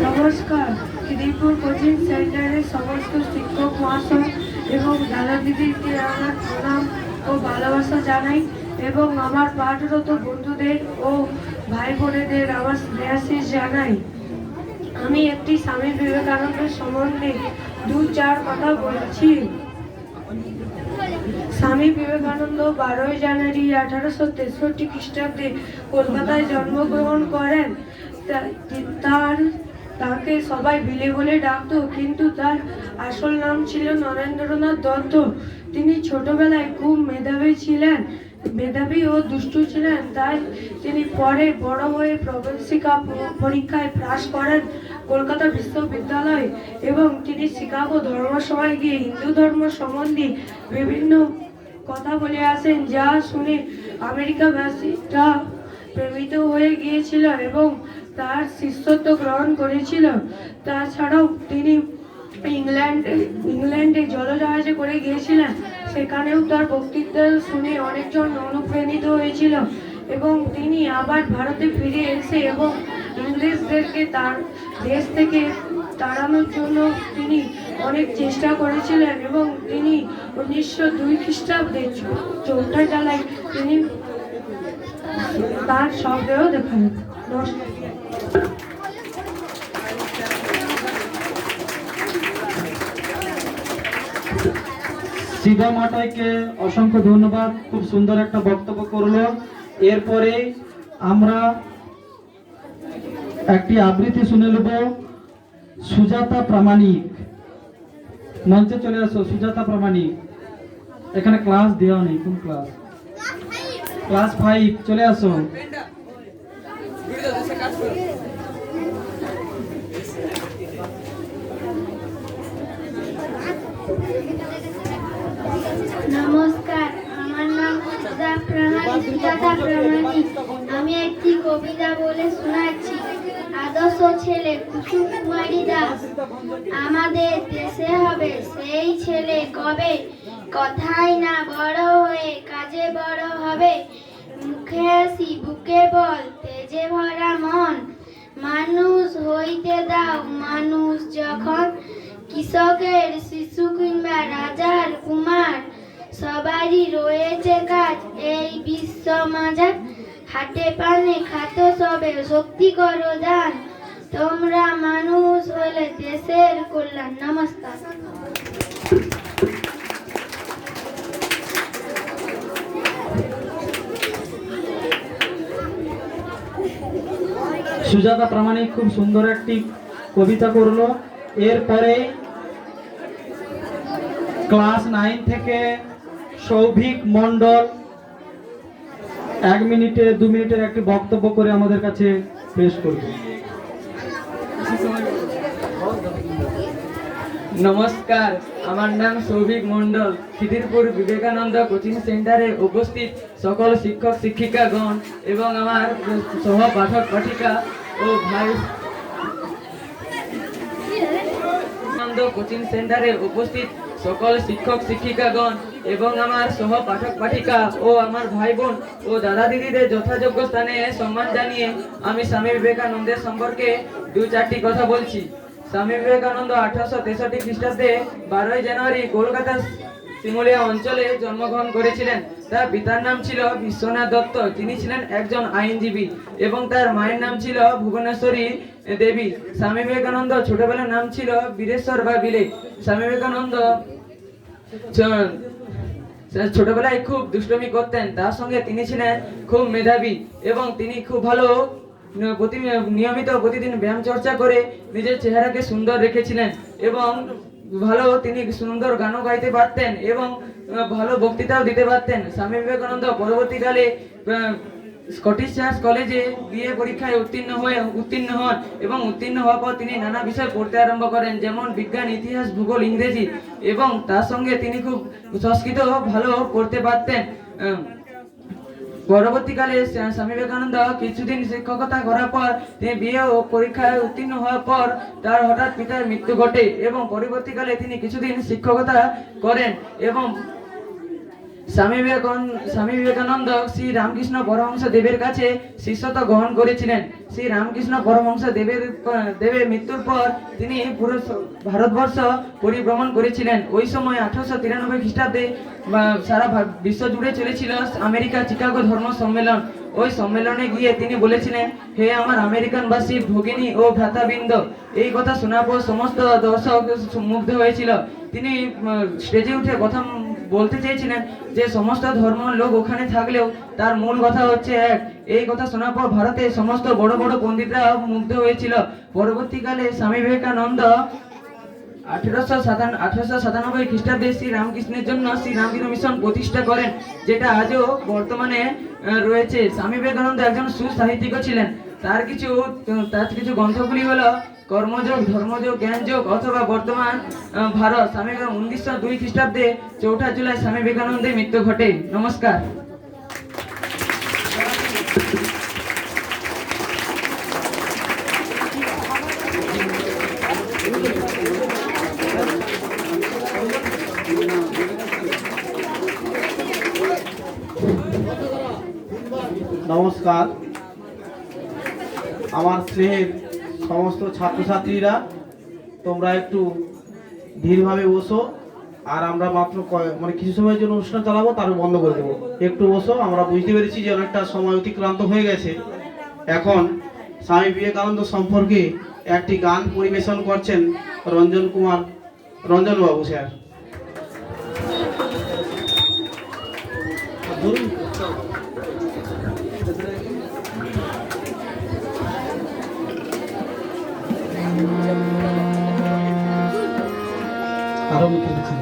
[SPEAKER 8] নমস্কার, খিদিরপুর কোচিং সেন্টারের সমস্ত শিক্ষক মহাশয় এবং দাদা দিদিকে আমার প্রণাম ও ভালোবাসা জানাই এবং আমার পাঠরত বন্ধুদের ও ভাই বোনেদের আমার স্নেহাশিস জানাই। আমি একটি স্বামী বিবেকানন্দের সম্বন্ধে 2-4 কথা বলছি। স্বামী বিবেকানন্দ 12 জানুয়ারি 1863 খ্রিস্টাব্দে কলকাতায় জন্মগ্রহণ করেন। তাকে সবাই বিলে বলে ডাকতো, কিন্তু তার আসল নাম ছিল নরেন্দ্রনাথ দত্ত। তিনি ছোটবেলায় খুব মেধাবী ছিলেন, মেধাবী ও দুষ্টু ছিলেন। তাই তিনি পরে বড় হয়ে প্রবেশিকা পরীক্ষায় পাস করেন কলকাতা বিশ্ববিদ্যালয়ে এবং তিনি শিকাগো ধর্মসভায় গিয়ে হিন্দু ধর্ম সম্বন্ধে বিভিন্ন কথা বলে আসেন, যা শুনে আমেরিকাবাসীরা প্রেমিত হয়ে গিয়েছিল এবং তার শিষ্যত্ব গ্রহণ করেছিল। তাছাড়াও তিনি ইংল্যান্ডে জলজাহাজে করে গিয়েছিলেন, সেখানেও তার বক্তৃতা শুনে অনেকজন অনুপ্রাণিত হয়েছিল এবং তিনি আবার ভারতে ফিরে এসে এবং ইংরেজদেরকে তার দেশ থেকে তাড়ানোর জন্য তিনি অনেক চেষ্টা করেছিলেন এবং তিনি 1902 খ্রিস্টাব্দে চৌঠা জ্বালায় তিনি তার শবদেহ দেখান। নমস্কার।
[SPEAKER 2] শিবম হাটইকে অসংখ্য ধন্যবাদ, খুব সুন্দর একটা বক্তব্য করলো। এরপরে আমরা একটি আবৃত্তি শুনে নেব সুজাতা প্রামাণিক। মঞ্চে চলে আসো সুজাতা প্রামাণিক। এখানে ক্লাস দেওয়া নেই, কোন ক্লাস? ক্লাস 5 চলে আসো।
[SPEAKER 4] নমস্কার, আমার নাম সুজাতা প্রামাণিক। আমি একটি কবিতা বলে শোনাচ্ছি। আদর্শ ছেলে কুসুম কুমারী দাস, আমাদের দেশে হবে সেই ছেলে কবে, কথাই না বড় হয়ে কাজে বড় হবে। মুখে হাসি বুকে বল তেজে ভরা মন, মানুষ হইতে দাও মানুষ যখন। কৃষকের শিশু কিংবা রাজার কুমার, সবারই রয়েছে কাজ এই বিশ্ব সমাজার, হাটে পানে খাত সবে শক্তি করো দান, তোমরা মানুষ হলে দেশের কল্যাণ। নমস্কার।
[SPEAKER 2] সুজাতা প্রামাণিক খুব সুন্দর একটি কবিতা করলো। এরপরে ক্লাস 9 থেকে সৌভিক মণ্ডল 1 মিনিটে 2 মিনিটের একটি বক্তব্য করে আমাদের কাছে পেশ করবে।
[SPEAKER 9] নমস্কার, আমার নাম সৌভিক মণ্ডল। খিদিরপুর বিবেকানন্দ কোচিং সেন্টারে উপস্থিত সকল শিক্ষক শিক্ষিকাগণ এবং আমার সহ পাঠক পাঠিকা ও ভাই বিবেকানন্দ কোচিং সেন্টারে উপস্থিত সকল শিক্ষক শিক্ষিকাগণ এবং আমার সহ পাঠক পাঠিকা ও আমার ভাই বোন ও দাদা দিদিদের যথাযোগ্য স্থানে সম্মান জানিয়ে আমি স্বামী বিবেকানন্দের সম্পর্কে 2-4টি কথা বলছি। স্বামী বিবেকানন্দ 1863 খ্রিস্টাব্দে 12ই জানুয়ারি কলকাতার সিমুলিয়া অঞ্চলে জন্মগ্রহণ করেছিলেন। তার পিতার নাম ছিল বিশ্বনাথ দত্ত, যিনি ছিলেন একজন আইনজীবী, এবং তার মায়ের নাম ছিল ভুবনেশ্বরী দেবী। স্বামী বিবেকানন্দ ছোটবেলার নাম ছিল বীরেশ্বর বা বিলে। স্বামী বিবেকানন্দ ছোটবেলায় খুব দুষ্টমি করতেন, তার সঙ্গে তিনি ছিলেন খুব মেধাবী এবং তিনি খুব ভালো নিয়মিত প্রতিদিন ব্যায়াম চর্চা করে নিজের চেহারাকে সুন্দর রেখেছিলেন এবং ভালো তিনি সুন্দর গানও গাইতে পারতেন এবং ভালো বক্তৃতাও দিতে পারতেন। স্বামী বিবেকানন্দ পরবর্তীকালে স্কটিশ চার্চ কলেজে বিএ পরীক্ষায় উত্তীর্ণ হন এবং উত্তীর্ণ হওয়ার পর তিনি নানা বিষয় পড়তে আরম্ভ করেন, যেমন বিজ্ঞান, ইতিহাস, ভূগোল, ইংরেজি, এবং তার সঙ্গে তিনি খুব সংস্কৃত ভালো পড়তে পারতেন। পরবর্তীকালে স্বামী বিবেকানন্দ কিছুদিন শিক্ষকতা করার পর তিনি বিএ ও পরীক্ষায় উত্তীর্ণ হওয়ার পর তার হঠাৎ পিতার মৃত্যু ঘটে এবং পরবর্তীকালে তিনি কিছুদিন শিক্ষকতা করেন এবং স্বামী বিবেকানন্দ শ্রী রামকৃষ্ণ পরমহংস দেবের কাছে শিষ্যত্ব গ্রহণ করেছিলেন। শ্রী রামকৃষ্ণ পরমহংস দেবের মৃত্যুর পর তিনি পুরো ভারতবর্ষ পরিভ্রমণ করেছিলেন। ওই সময় 1893 খ্রিস্টাব্দে সারা বিশ্ব জুড়ে চলেছিল আমেরিকা চিকাগো ধর্ম সম্মেলন। ওই সম্মেলনে গিয়ে তিনি বলেছিলেন, হে আমার আমেরিকানবাসী ভগিনী ও ভ্রাতাবৃন্দ। এই কথা শোনার পর সমস্ত দর্শক মুগ্ধ হয়েছিল। তিনি স্টেজে উঠে কথা বলতে চেয়েছিলেন যে সমস্ত ধর্মের লোক ওখানে থাকলেও তার মূল কথা হচ্ছে এক। এই কথা শোনার পর ভারতের সমস্ত বড় বড় পণ্ডিতরা মুগ্ধ হয়েছিল। পরবর্তীকালে স্বামী বিবেকানন্দ 1897 খ্রিস্টাব্দে শ্রী রামকৃষ্ণের জন্য শ্রী রামকৃষ্ণ মিশন প্রতিষ্ঠা করেন, যেটা আজও বর্তমানে রয়েছে। স্বামী বিবেকানন্দ একজন সুসাহিত্যিকও ছিলেন। তার কিছু গ্রন্থগুলি হলো কর্মযোগ, ধর্মযোগ, জ্ঞানযোগ অথবা বর্তমান ভারত। স্বামী 1902 খ্রিস্টাব্দে 4 জুলাই স্বামী বিবেকানন্দের মৃত্যু ঘটে। নমস্কার।
[SPEAKER 3] নমস্কার, আমার স্নেহের সমস্ত ছাত্রছাত্রীরা, তোমরা একটু ধীরভাবে বসো। আর আমরা মাত্র কিছু সময়ের জন্য অনুষ্ঠান চালাবো, তারপর বন্ধ করে দেবো। একটু বসো। আমরা বুঝতে পেরেছি যে অনেকটা সময় অতিক্রান্ত হয়ে গেছে। এখন স্বামী বিবেকানন্দ সম্পর্কে একটি গান পরিবেশন করছেন রঞ্জনবাবু স্যার।
[SPEAKER 2] আরো মুখে দিচ্ছি।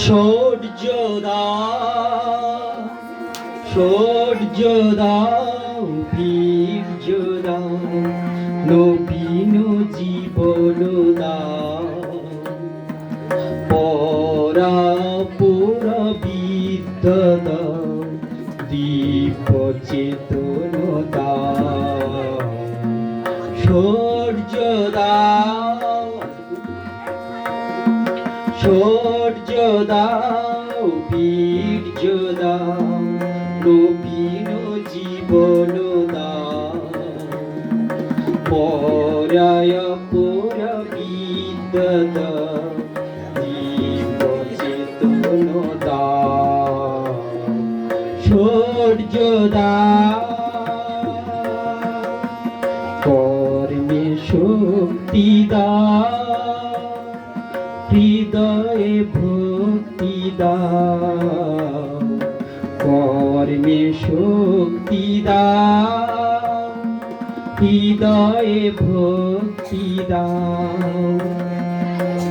[SPEAKER 2] সূর্য দাও বীর্য দাও নবীন জীবন দাও পরা বিদ্যা দাও দীপ চেতন দাও সূর্য দাও, সূর্য দাও, বীর্য দাও, নবীন জীবন দাও, পরায় পুরা বিদ্যা দাও, জীব চেতন দাও, সূর্য দাও, কর্মে শক্তি দাও, হৃদয়ে ভক্তি দাও, কর্মে শক্তি দাও, হৃদয়ে ভক্তি দাও,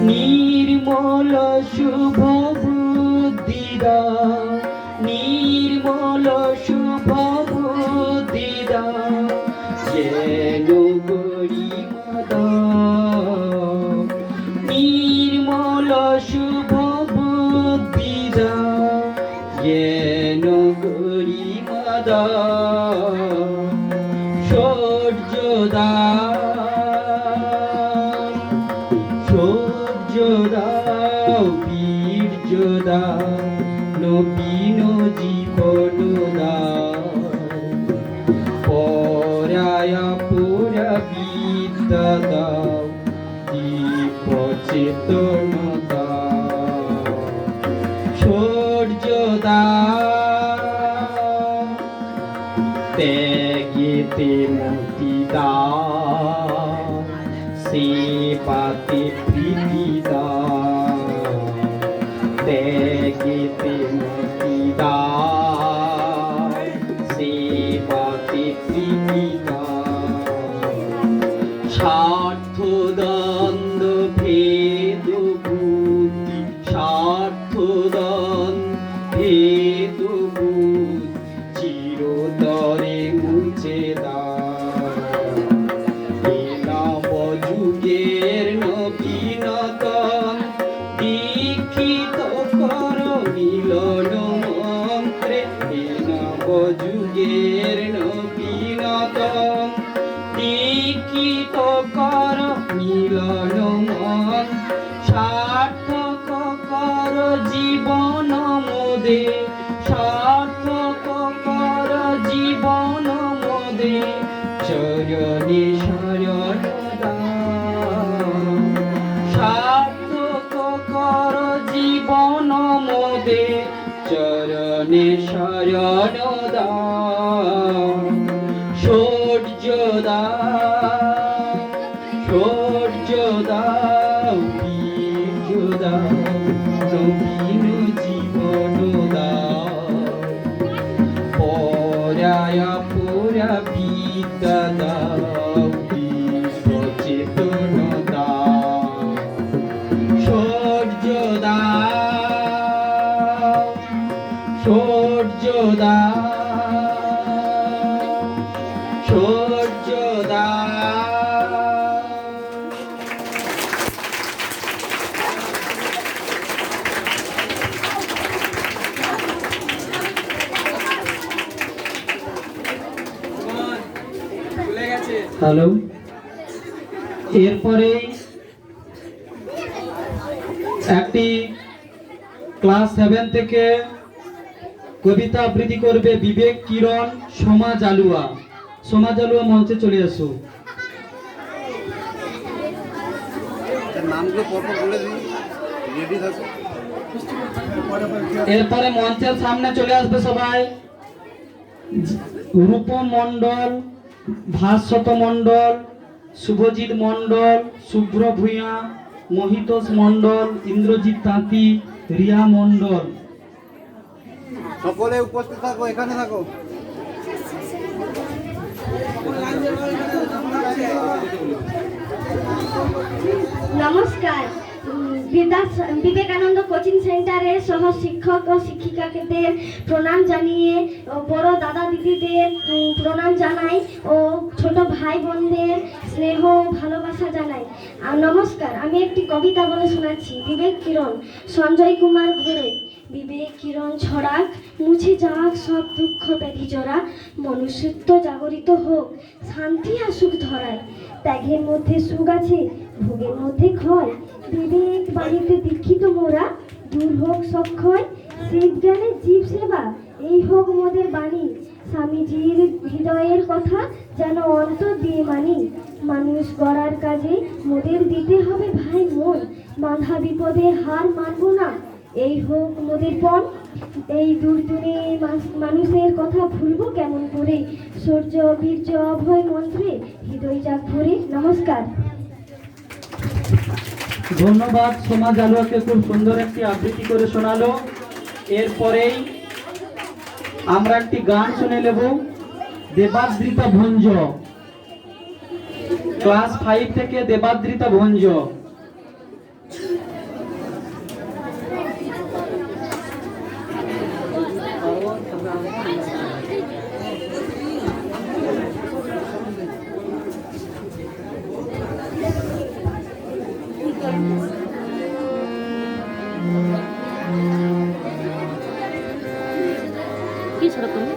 [SPEAKER 2] নির্মল শুভ বুদ্ধি দাও, নির্মল শুভ বুদ্ধি দাও, যেন গরিমা দাও, নির্মল শুভ বুদ্ধি দাও, যেন গরিমা দাও, সূর্য দাও, সূর্য দাও, বীর্য দাও, নবীন জীবন দাও, পরায় পুরা বিদ্যা দাও, জীব চেতন দাও, সূর্য দাও, ত্যাগেতে মতি দাও, সেবাতে প্রীতি দাও, ত্যাগেতে মতি দাও, সেবাতে প্রীতি দাও, স্বার্থ দ্বন্দ্ব ভেদ বুদ্ধি, স্বার্থ দ্বন্দ্ব ভেদ বুদ্ধি, চিরতরে মুছে দাও, এ নব যুগের নবীনতম, দীক্ষিত কর মিলন মন্ত্রে, এ নব যুগের নবীনতম, দীক্ষিত কর মিলন মন, সার্থক কর জীবন মোদে, সার্থক কর জীবন মোদে, চরণে শরণ দাও, সার্থক কর জীবন মোদে, চরণে শরণ দাও, সূর্য দাও, সূর্য দাও, বীর্য দাও, নবীন জীবন দাও, পরায় পুরা বিদ্যা দাও, জীব চেতন দাও, সূর্য দাও, সূর্য দাও, সূর্য দাও। হ্যালো, এরপরে একটি ক্লাস 7 থেকে কবিতা আবৃত্তি করবে বিবেক কিরণ, সমাজ আলুয়া। সমাজ আলুয়া মঞ্চে চলে আসো। এরপরে মঞ্চের সামনে চলে আসবে সবাই রূপম মণ্ডল, ভাস্বত মণ্ডল, শুভজিৎ মণ্ডল, শুভ্র ভূঁইয়া, মহিতোষ মণ্ডল, ইন্দ্রজিৎ তাঁতি, রিয়া মণ্ডল।
[SPEAKER 7] সকলে উপস্থিত থাকো, এখানে থাকো।
[SPEAKER 4] নমস্কার, বিবেকানন্দ কোচিং সেন্টারের সহ শিক্ষক ও শিক্ষিকাদের প্রণাম জানিয়ে ও বড় দাদা দিদিদের প্রণাম জানাই ও ছোট ভাই বোনদের স্নেহ ও ভালোবাসা জানাই। আর নমস্কার, আমি একটি কবিতা বলে শোনাচ্ছি। বিবেক কিরণ, সঞ্জয় কুমার ঘোড়ে। বিবেক কিরণ ছড়াক, মুছে যাক সব দুঃখ ব্যাধি জরা, মনুষ্যত্ব জাগরিত হোক, শান্তি আসুক ধরায়। ত্যাগের মধ্যে সুখ আছে, ভোগের মধ্যে ক্ষয়, বিবেক বাণীতে দীক্ষিত মোরা, দূর হোক সক্ষয়, শিব জ্ঞানে জীব সেবা, এই হোক মোদের বাণী। স্বামীজির হৃদয়ের কথা যেন অন্তর দিয়ে মানি, মানুষ গড়ার কাজে মোদের দিতে হবে ভাই মন, বাঁধা বিপদে হার মানব না, এই হোক মোদের পণ। এই দুর্দিনে মানুষের কথা ভুলবো কেমন করে, সূর্য বীর্য অভয় মন্ত্রে হৃদয় যাক ভরে। নমস্কার।
[SPEAKER 2] ধন্যবাদ। সমাজ আলোয়াকে খুব সুন্দর একটি আবৃত্তি করে শোনালো। এরপরেই আমরা একটি গান শুনে নেব, দেবাদ্রিতা ভঞ্জ, ক্লাস 5 থেকে দেবাদ্রিতা ভঞ্জ।
[SPEAKER 5] কি ছিল তুমি?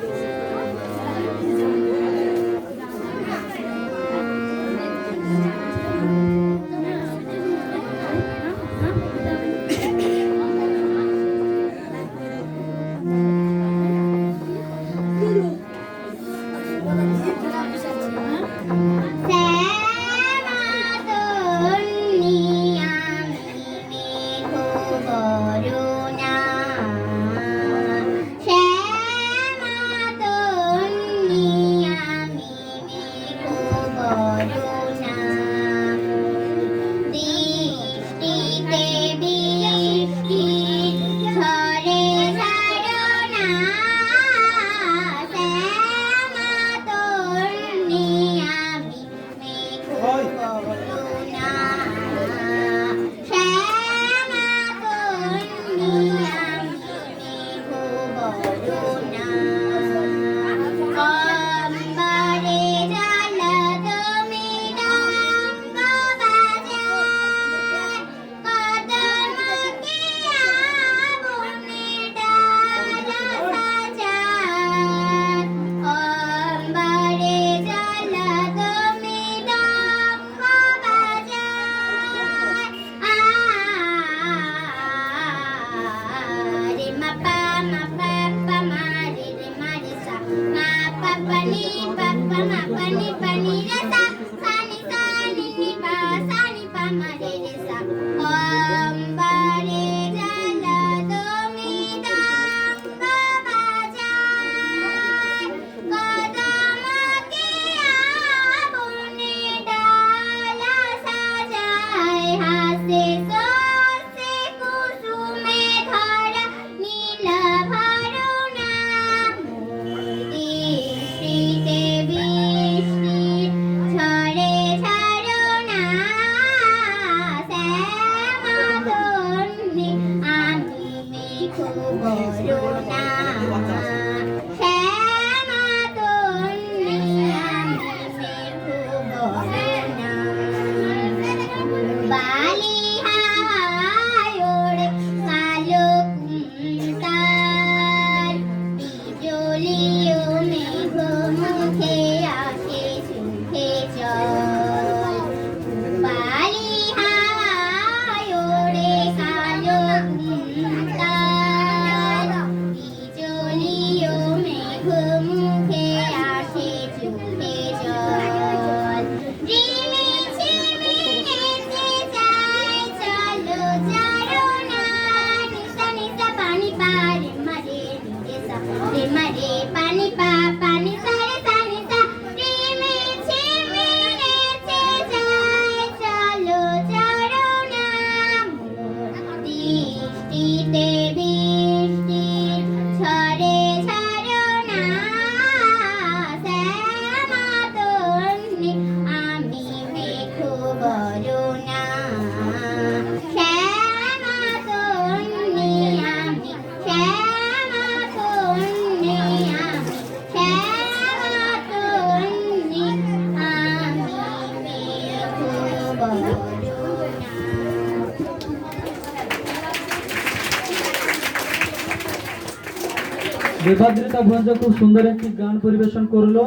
[SPEAKER 2] দেবাদ্রিতা ভঞ্জ খুব সুন্দর একটি গান পরিবেশন করলো।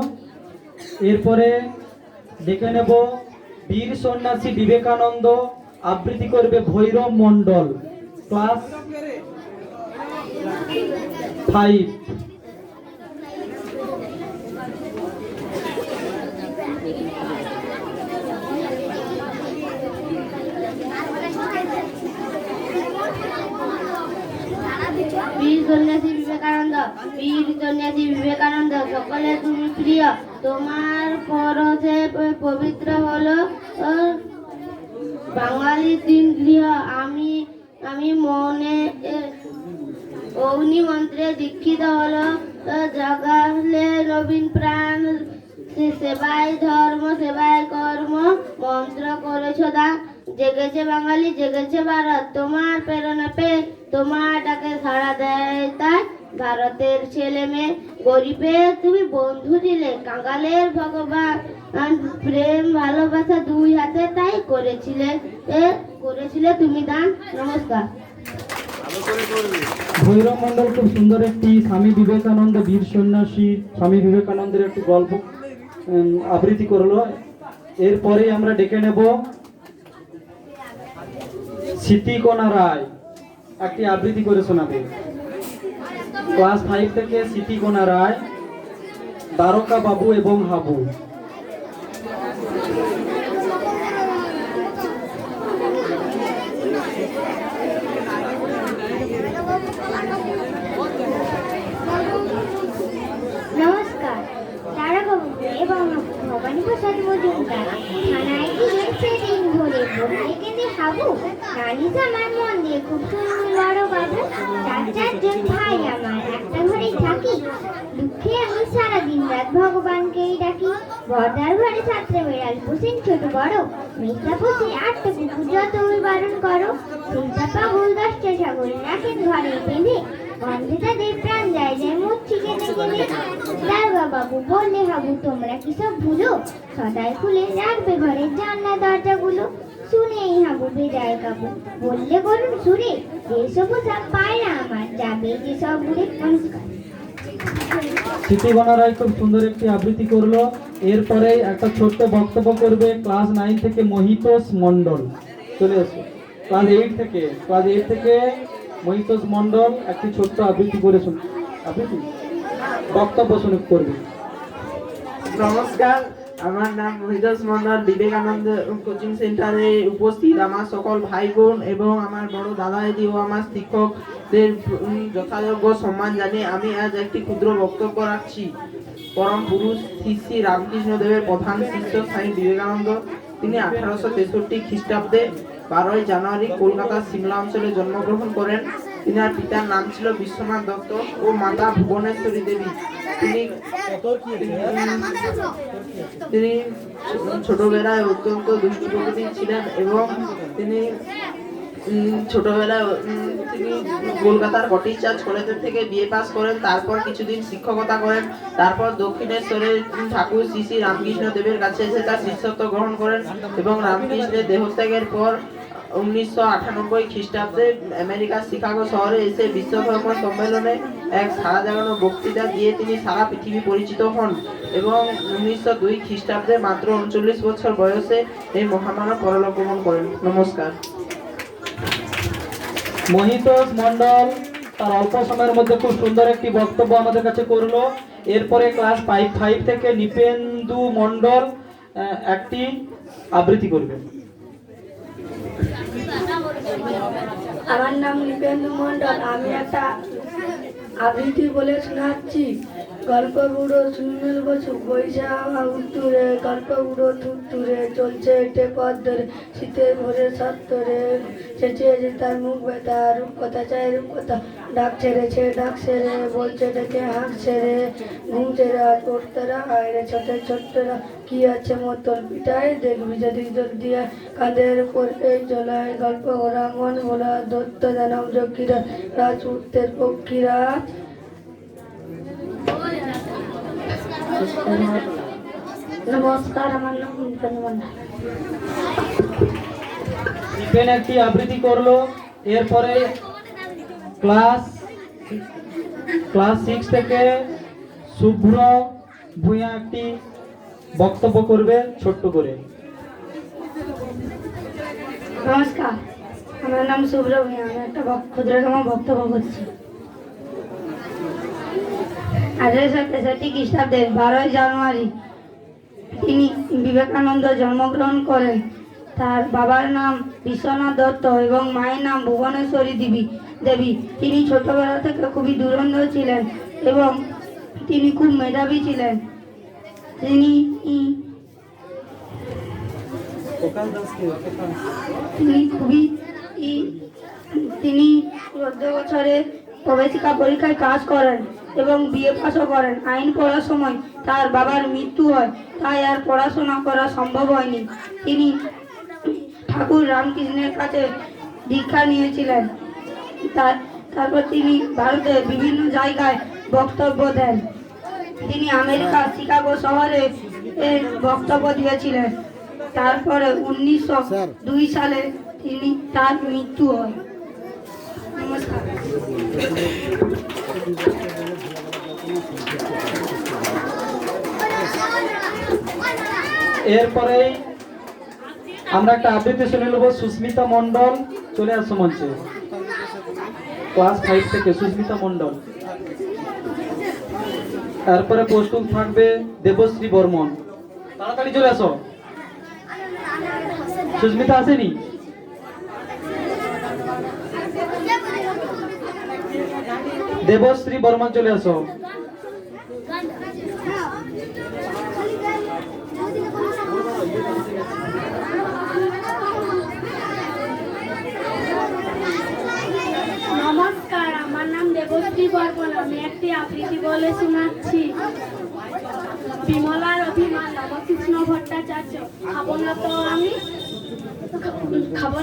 [SPEAKER 2] এরপরে ডেকে নেব বীর সন্ন্যাসী বিবেকানন্দ, আবৃত্তি করবে ভৈরব মণ্ডল, ক্লাস 5।
[SPEAKER 4] বীর সন্ন্যাসী বিবেকানন্দ, বীর সন্ন্যাসী বিবেকানন্দ, সকলে তুমি প্রিয়, তোমার পরশে পবিত্র হলো বাঙালি তিন গৃহ। আমি মনে অগ্নি মন্ত্রে দীক্ষিত হলো, জাগালে নবীন প্রাণ, সেবায় ধর্ম সেবায় কর্ম, মন্ত্র করেছ দান, জেগেছে বাঙালি জেগেছে ভারত, তোমার প্রেরণা পেয়ে তোমার ডাকে সাড়া দেয় তাই ভারতের ছেলে মেয়ে, গরিবের তুমি বন্ধু দিলে, কাঙালের ভগবান, প্রেম ভালোবাসা দুই হাতে তাই করেছিলে তুমি দান। নমস্কার।
[SPEAKER 2] ভৈরব মণ্ডল খুব সুন্দর একটি স্বামী বিবেকানন্দ, বীর সন্ন্যাসী স্বামী বিবেকানন্দের একটি গল্প আবৃত্তি করলো। এরপরে আমরা ডেকে নেব স্মৃতিকণা রায়, একটি আবৃত্তি করে শোনাবে। ক্লাস 5 থেকে স্মৃতিকণা রায়, দ্বারকা বাবু এবং হাবু।
[SPEAKER 4] নমস্কার। তারাবাবু এবং ভবানী প্রসাদ মজুমদার থানায় গিয়ে সেদিন ভোরে বলতে কেঁদে হাবু, নানি আমার মন দিয়ে খুব শুনুন বড় বাবু, 4 ভাই আমার একটা ঘরেই থাকি, দুঃখে আমি সারাদিন রাত ভগবানকেই ডাকি, বর্দার ঘরে ছাত্রে বেড়াল বসেন ছোট বড়, মেয়েটা বসে 8টা কুকুর যতই বারণ করো, তিনটা পাগল 10টা ছাগল রাখেন ঘরে বেঁধে, গন্ধে তাদের প্রাণ যায় যায় মুচ্ছি কেঁদে কেঁদে। দারোগা বাবু বললে হাবু, তোমরা কি সব ভুলো, সদাই খুলে রাখবে ঘরের জানলা দরজাগুলো, শুনেই হাবু বেজায় কাবু বললে করুন সুরে, এসব সব পায় না আমার যাবে যে সব উড়ে। নমস্কার।
[SPEAKER 2] স্মৃতিকণা রায় খুব সুন্দর একটি আবৃত্তি করলো। এরপরে একটা ছোট্ট বক্তব্য করবে ক্লাস 9 থেকে মহিতোষ মণ্ডল। চলে এসো ক্লাস 8 থেকে মহিতোষ মণ্ডল একটি ছোট্ট আবৃত্তি করে বক্তব্য শুনে করবে।
[SPEAKER 3] নমস্কার, আমার নাম মহিদাস মন্ডল, বিবেকানন্দ কোচিং সেন্টারে উপস্থিত আমার সকল ভাই বোন এবং আমার বড় দাদা দিদি ও আমার শিক্ষকদের যথাযোগ্য সম্মান জানিয়ে আমি আজ একটি ক্ষুদ্র বক্তব্য রাখছি। পরম পুরুষ শ্রী শ্রী রামকৃষ্ণ দেবের প্রধান শিষ্য স্বামী বিবেকানন্দ, তিনি 1863 খ্রিস্টাব্দে 12ই জানুয়ারি কলকাতার সিমলা অঞ্চলে জন্মগ্রহণ করেন। তিনার পিতার নাম ছিল বিশ্বনাথ দত্ত ও মাতা ভুবনেশ্বরী দেবী। তিনি ছোটবেলায় অত্যন্ত দুষ্টু প্রকৃতির ছিলেন এবং তিনি ছোটবেলায় তিনি কলকাতার কটেজ চার্চ কলেজের থেকে বিএ পাস করেন। তারপর কিছুদিন শিক্ষকতা করেন। তারপর দক্ষিণেশ্বরের ঠাকুর শ্রী শ্রী রামকৃষ্ণ দেবের কাছে এসে তার শিষ্যত্ব গ্রহণ করেন এবং রামকৃষ্ণের দেহত্যাগের পর 1998 খ্রিস্টাব্দে আমেরিকার শিকাগো শহরে এসে বিশ্বধর্ম সম্মেলনে এক সারা জাগানো বক্তৃতা দিয়ে তিনি সারা পৃথিবী পরিচিত হন এবং 1902 খ্রিস্টাব্দে মাত্র 39 বছর বয়সে এই মহামানব পরলোক গমন করেন। নমস্কার।
[SPEAKER 2] মহিতোষ মণ্ডল তার অল্প সময়ের মধ্যে খুব সুন্দর একটি বক্তব্য আমাদের কাছে করলো। এরপরে ক্লাস 5 থেকে নিপেন্দু মণ্ডল একটি আবৃত্তি করবে।
[SPEAKER 8] আমার নাম নিপেন্দু মণ্ডল, আমি একটা আবৃত্তি বলে শোনাচ্ছি। গল্প বুড়ো সুনীল বসু বৈশাখ উত্তরে, গল্প বুড়ো তুত্তুরে চলছে এটে পথ ধরে, শীতের ভোরে সত্তরে চেঁচিয়েছে তার মুখ ব্যথা, রূপকথা চাই রূপকথা, ডাক ছেড়েছে ডাক সেরে, বলছে ডেকে হাঁকছে রে, ঘুম ছেড়ে আর পড়তেরা আয় রে ছোট ছোট্টরা, কি আছে মতল পিঠায় দেখবি যদি জল দিয়া কাঁধের উপর এই জলায়, গল্প ওরা মন বলা দত্ত দানব যক্ষীরা রাজপুতের পক্ষীরা।
[SPEAKER 4] নমস্কার, আমার নাম নিপেন মন্ডল।
[SPEAKER 2] নিপেন একটি আবৃত্তি করলো। এরপরে ক্লাস ক্লাস 6 থেকে শুভ্র ভূঁইয়া একটি বক্তব্য করবে ছোট্ট করে।
[SPEAKER 8] নমস্কার, আমার নাম শুভ্র ভূঁইয়া। আমি একটা ক্ষুদ্রতম বক্তব্য করছি। 1863 খ্রিস্টাব্দের 12ই জানুয়ারি তিনি বিবেকানন্দ জন্মগ্রহণ করেন। তার বাবার নাম বিশ্বনাথ দত্ত এবং মায়ের নাম ভুবনেশ্বরী দেবী। তিনি ছোটবেলা থেকে খুবই দুরন্ত ছিলেন এবং তিনি খুব মেধাবী ছিলেন। তিনি তিনি 14 বছরে প্রবেশিকা পরীক্ষায় পাস করেন এবং বিএ পাসও করেন। আইন পড়ার সময় তার বাবার মৃত্যু হয়, তাই আর পড়াশোনা করা সম্ভব হয়নি। তিনি ঠাকুর রামকৃষ্ণের কাছে দীক্ষা নিয়েছিলেন। তারপর তিনি ভারতের বিভিন্ন জায়গায় বক্তব্য দেন। তিনি আমেরিকা শিকাগো শহরে বক্তব্য দিয়েছিলেন। তারপরে 1902 সালে তার মৃত্যু হয়। নমস্কার।
[SPEAKER 2] এরপরে আমরা একটা আবৃত্তি শুনে নেব। সুস্মিতা মণ্ডল চলে আসো মঞ্চে, ক্লাস 5 থেকে সুস্মিতা মণ্ডল। তারপরে প্রস্তুত থাকবে দেবশ্রী বর্মন। তাড়াতাড়ি চলে আসো। সুস্মিতা আসেনি? দেবশ্রী বর্মন চলে আসো।
[SPEAKER 4] নমস্কার, আমার নাম দেবশ্রী বর্মন। আমি একটি আবৃত্তি বলে শোনাচ্ছি। বিমলার অভিমান, রামকৃষ্ণ ভট্টাচার্য। খাবো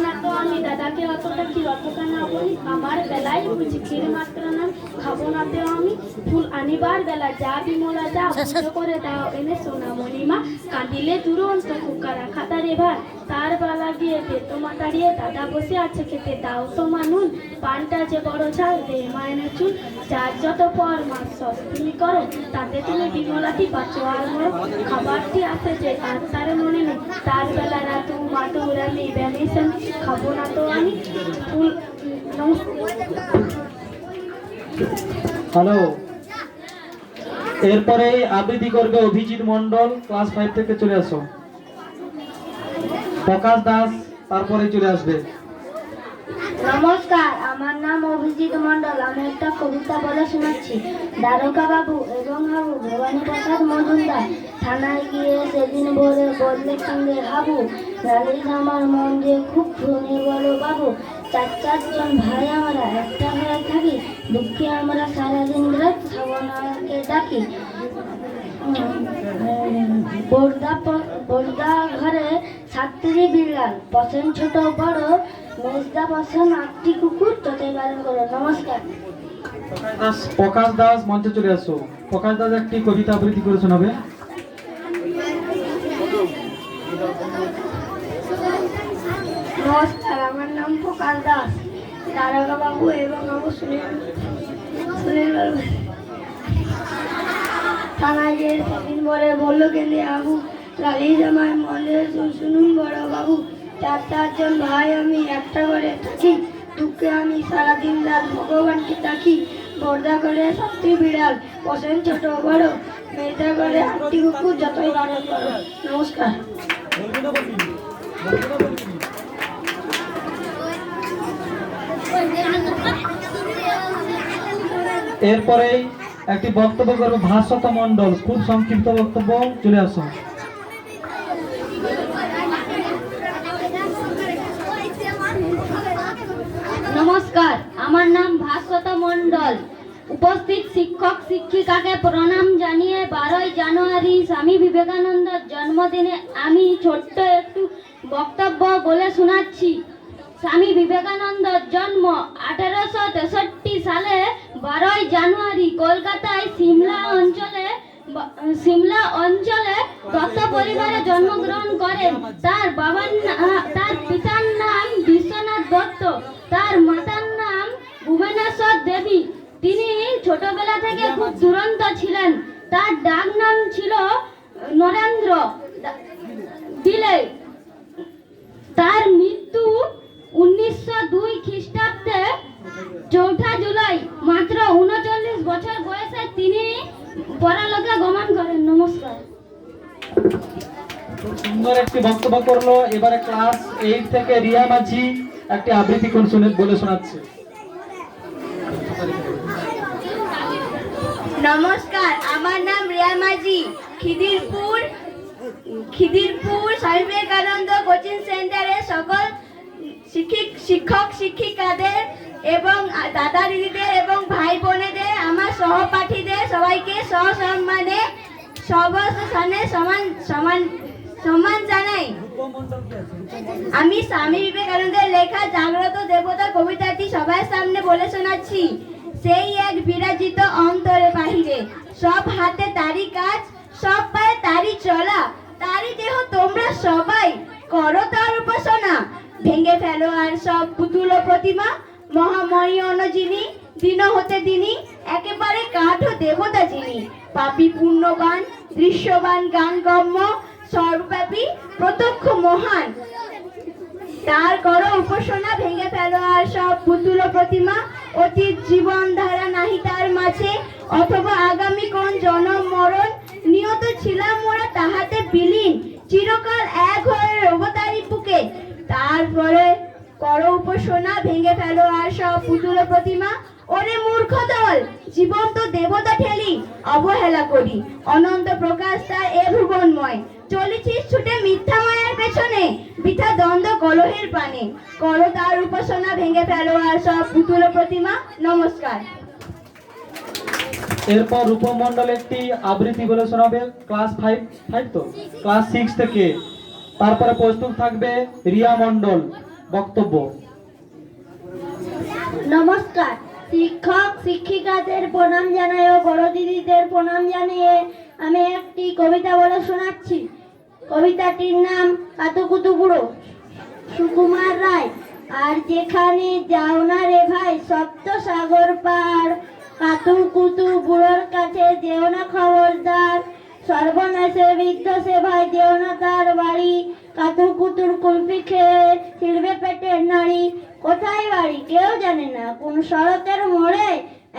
[SPEAKER 4] না তো আমি দাদাকে অতটা কি অতখানা বলি। আমার বেলায় বুঝি ক্ষীর মাত্র নাম। খাবো না তো আমি ফুল আনিবার বেলা। যা বিমলা যা পুজো করে দাও এনে সোনা মণিমা। কাঁদিলে দুরন্ত কুকারা খাতার এবার। তার বেলা গিয়ে পেতো মাতাড়িয়ে দাদা বসে আছে খেতে দাও তো মানুন। পানটা যে বড় ঝাল দে মায়নে চুল। যার যত পর মাস তুমি করো তাতে তুমি বিমলাটি বাঁচো আর মরো। খাবারটি আছে যে আর তার মনে নেই। তার বেলা রাতু মাটু রামি ব্যামিসেন। খাবো না তো আমি ফুল।
[SPEAKER 2] হ্যালো, এরপরে আবৃত্তি করবে অভিজিৎ মণ্ডল, ক্লাস 5 থেকে চলে আসো। প্রকাশ দাস তারপরে চলে আসবে।
[SPEAKER 4] নমস্কার, আমার নাম অভিজিৎ মণ্ডল। আমি একটা কবিতা বলে শোনাচ্ছি। দ্বারকা বাবু এবং হাবু ভবানী প্রসাদ মজুমদার থানায় গিয়ে সেদিন ভোরে বললে সঙ্গে হাবু। নালিশ আমার মন যে খুব শুনে বলো বাবু। চারজন ভাই আমরা একটা ঘরে থাকি। দুঃখে আমরা সারাদিন রাত শ্রাবণকে ডাকি। বর্দা ঘরে 7টি বিড়াল, পছন ছোট বড়। মেজদা পছন 8টি কুকুর, তোতে পালন করো। নমস্কার।
[SPEAKER 2] প্রকাশ দাস মঞ্চে চলে আসো। প্রকাশ দাস একটি কবিতা আবৃত্তি করে শোনাবে।
[SPEAKER 8] নমস্কার, আমার নাম প্রকাশ দাস। দ্বারকা বাবু এবং বাবু সুনীল বাবু থানায় গিয়ে সেদিন বলে বললো কেন্দ্রে আবু। লালিশ আমার মনে শুনুন বড় বাবু। 4জন ভাই আমি একটা করে থাকি। দুঃখে আমি সারাদিন রাত ভগবানকে ডাকি। বর্দা করে 7টি বিড়াল, পছন ছোট বড়। মেয়েটা করে 8টি কুকুর, যতই বারণ করো। নমস্কার।
[SPEAKER 2] এরপরেই একটি বক্তব্য করবে ভাস্বত মণ্ডল, খুব সংক্ষিপ্ত বক্তব্য, চলে আসো।
[SPEAKER 4] নমস্কার, আমার নাম ভাস্বত মণ্ডল। উপস্থিত শিক্ষক শিক্ষিকাকে প্রণাম জানিয়ে 12ই জানুয়ারি স্বামী বিবেকানন্দের জন্মদিনে আমি ছোট্ট একটু বক্তব্য বলে শোনাচ্ছি। স্বামী বিবেকানন্দের জন্ম 1863 সালে 12ই জানুয়ারি কলকাতায় সিমলা অঞ্চলে দত্ত পরিবারে জন্মগ্রহণ করেন। তার পিতার নাম বিশ্বনাথ দত্ত, তার মাতার নাম ভুবনেশ্বর দেবী। তিনি ছোটবেলা থেকে খুব দুরন্ত ছিলেন। তার ডাক নাম ছিল নরেন্দ্র দিলে। তার মৃত্যু 1902 খ্রিস্টাব্দে 4 জুলাই, মাত্র 39 বছর বয়সে তিনি পরলোকে গমন করেন। নমস্কার।
[SPEAKER 2] খুব সুন্দর একটি বক্তব্য করলো। এবারে ক্লাস 8 থেকে রিয়া মাঝি একটি আবৃত্তি কোন শুনে বলে শোনাচ্ছে।
[SPEAKER 4] নমস্কার, আমার নাম রিয়া মাঝি। খিদিরপুর স্বামী বিবেকানন্দ কোচিং সেন্টারের সকল শিক্ষক শিক্ষিকাদের এবং দাদা দিদিদের এবং ভাই বোনেদের, আমার সহপাঠীদের সবাইকে সসম্মানে সর্বস্থানে সম্মান জানাই। আমি স্বামী বিবেকানন্দের লেখা জাগ্রত দেবতা কবিতাটি সবার সামনে বলে শোনাচ্ছি। সেই এক বিরাজিত অন্তরে বাহিরে, সব হাতে তারি কাজ, সব পায়ে তারি চলা, তারি দেহ তোমরা সবাই করো তার উপাসনা। ভেঙে ফেলো আর সব পুতুল ও প্রতিমা, মহামহিয়ন যিনি, দিন হতে দিনই একেবারে কাঠ দেবতা যিনি। পাপী পুণ্যবান, দৃশ্যবান, গানগম্য, সর্বব্যাপী, প্রত্যক্ষ মহান, তার করো উপাসনা। ভেঙে ফেলো আর সব পুতুল ও প্রতিমা, অতীত জীবন ধারা নাহি তার মাঝে, অথবা আগামী কোন জনম মরণ, নিয়ত ছিলাম মোরা তাহাতে বিলীন, চিরকাল এক হয়ে রব তারি বুকে। তারপরে করো উপাসনা। ভেঙে ফেলো আর সব পুতুল ও প্রতিমা, ওরে মূর্খ দল, জীবন্ত দেবতা ঠেলি অবহেলা করি, অনন্ত প্রকাশ তার এ ভুবনময়, চলেছিস ছুটে মিথ্যা মায়ার পেছনে, বৃথা দ্বন্দ্ব কলহের পানে, করো তার উপাসনা। ভেঙে ফেলো আর সব পুতুল ও প্রতিমা। নমস্কার।
[SPEAKER 2] এরপর রূপম মণ্ডল একটি আবৃত্তি বলে শোনাবে ক্লাস 5 তো ক্লাস 6 থেকে। তারপরে প্রস্তুত থাকবে রিয়া মণ্ডল বক্তব্য।
[SPEAKER 4] নমস্কার, শিক্ষক শিক্ষিকাদের প্রণাম জানাই ও বড় দিদিদের প্রণাম জানিয়ে আমি একটি কবিতা বলে শোনাচ্ছি। কবিতাটির নাম কাতুকুতু বুড়ো। সুকুমার রায়। আর যেখানে যাও না রে ভাই সপ্ত সাগর পার, কাতুকুতু বুড়োর কাছে যেও না খবরদার, সর্বনাশে বিদ্ধ সে ভাই যেও না তার বাড়ি, কাতুকুতুর কুলপি খেয়ে ছিড়বে পেটের নাড়ি। কোথায় বাড়ি কেউ জানে না, কোন সড়কের মোড়ে,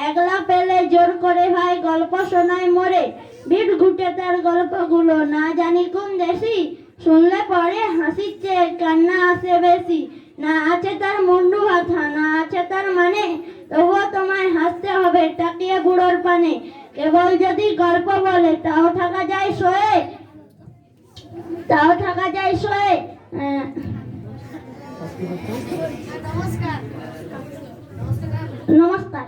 [SPEAKER 4] একলা পেলে জোর করে ভাই গল্প শোনায় মোরে, বিট ঘুটে তার গল্পগুলো না জানি কোন দেশি, শুনলে পরে হাসির চেয়ে কান্না আসে বেশি। না আছে তার মুন্ডু ভাথা, না আছে তার মানে, তবুও তোমায় হাসতে হবে তাকিয়ে বুড়োর পানে। কেবল যদি গল্প বলে তাও থাকা যায় শোয়ে, নমস্কার।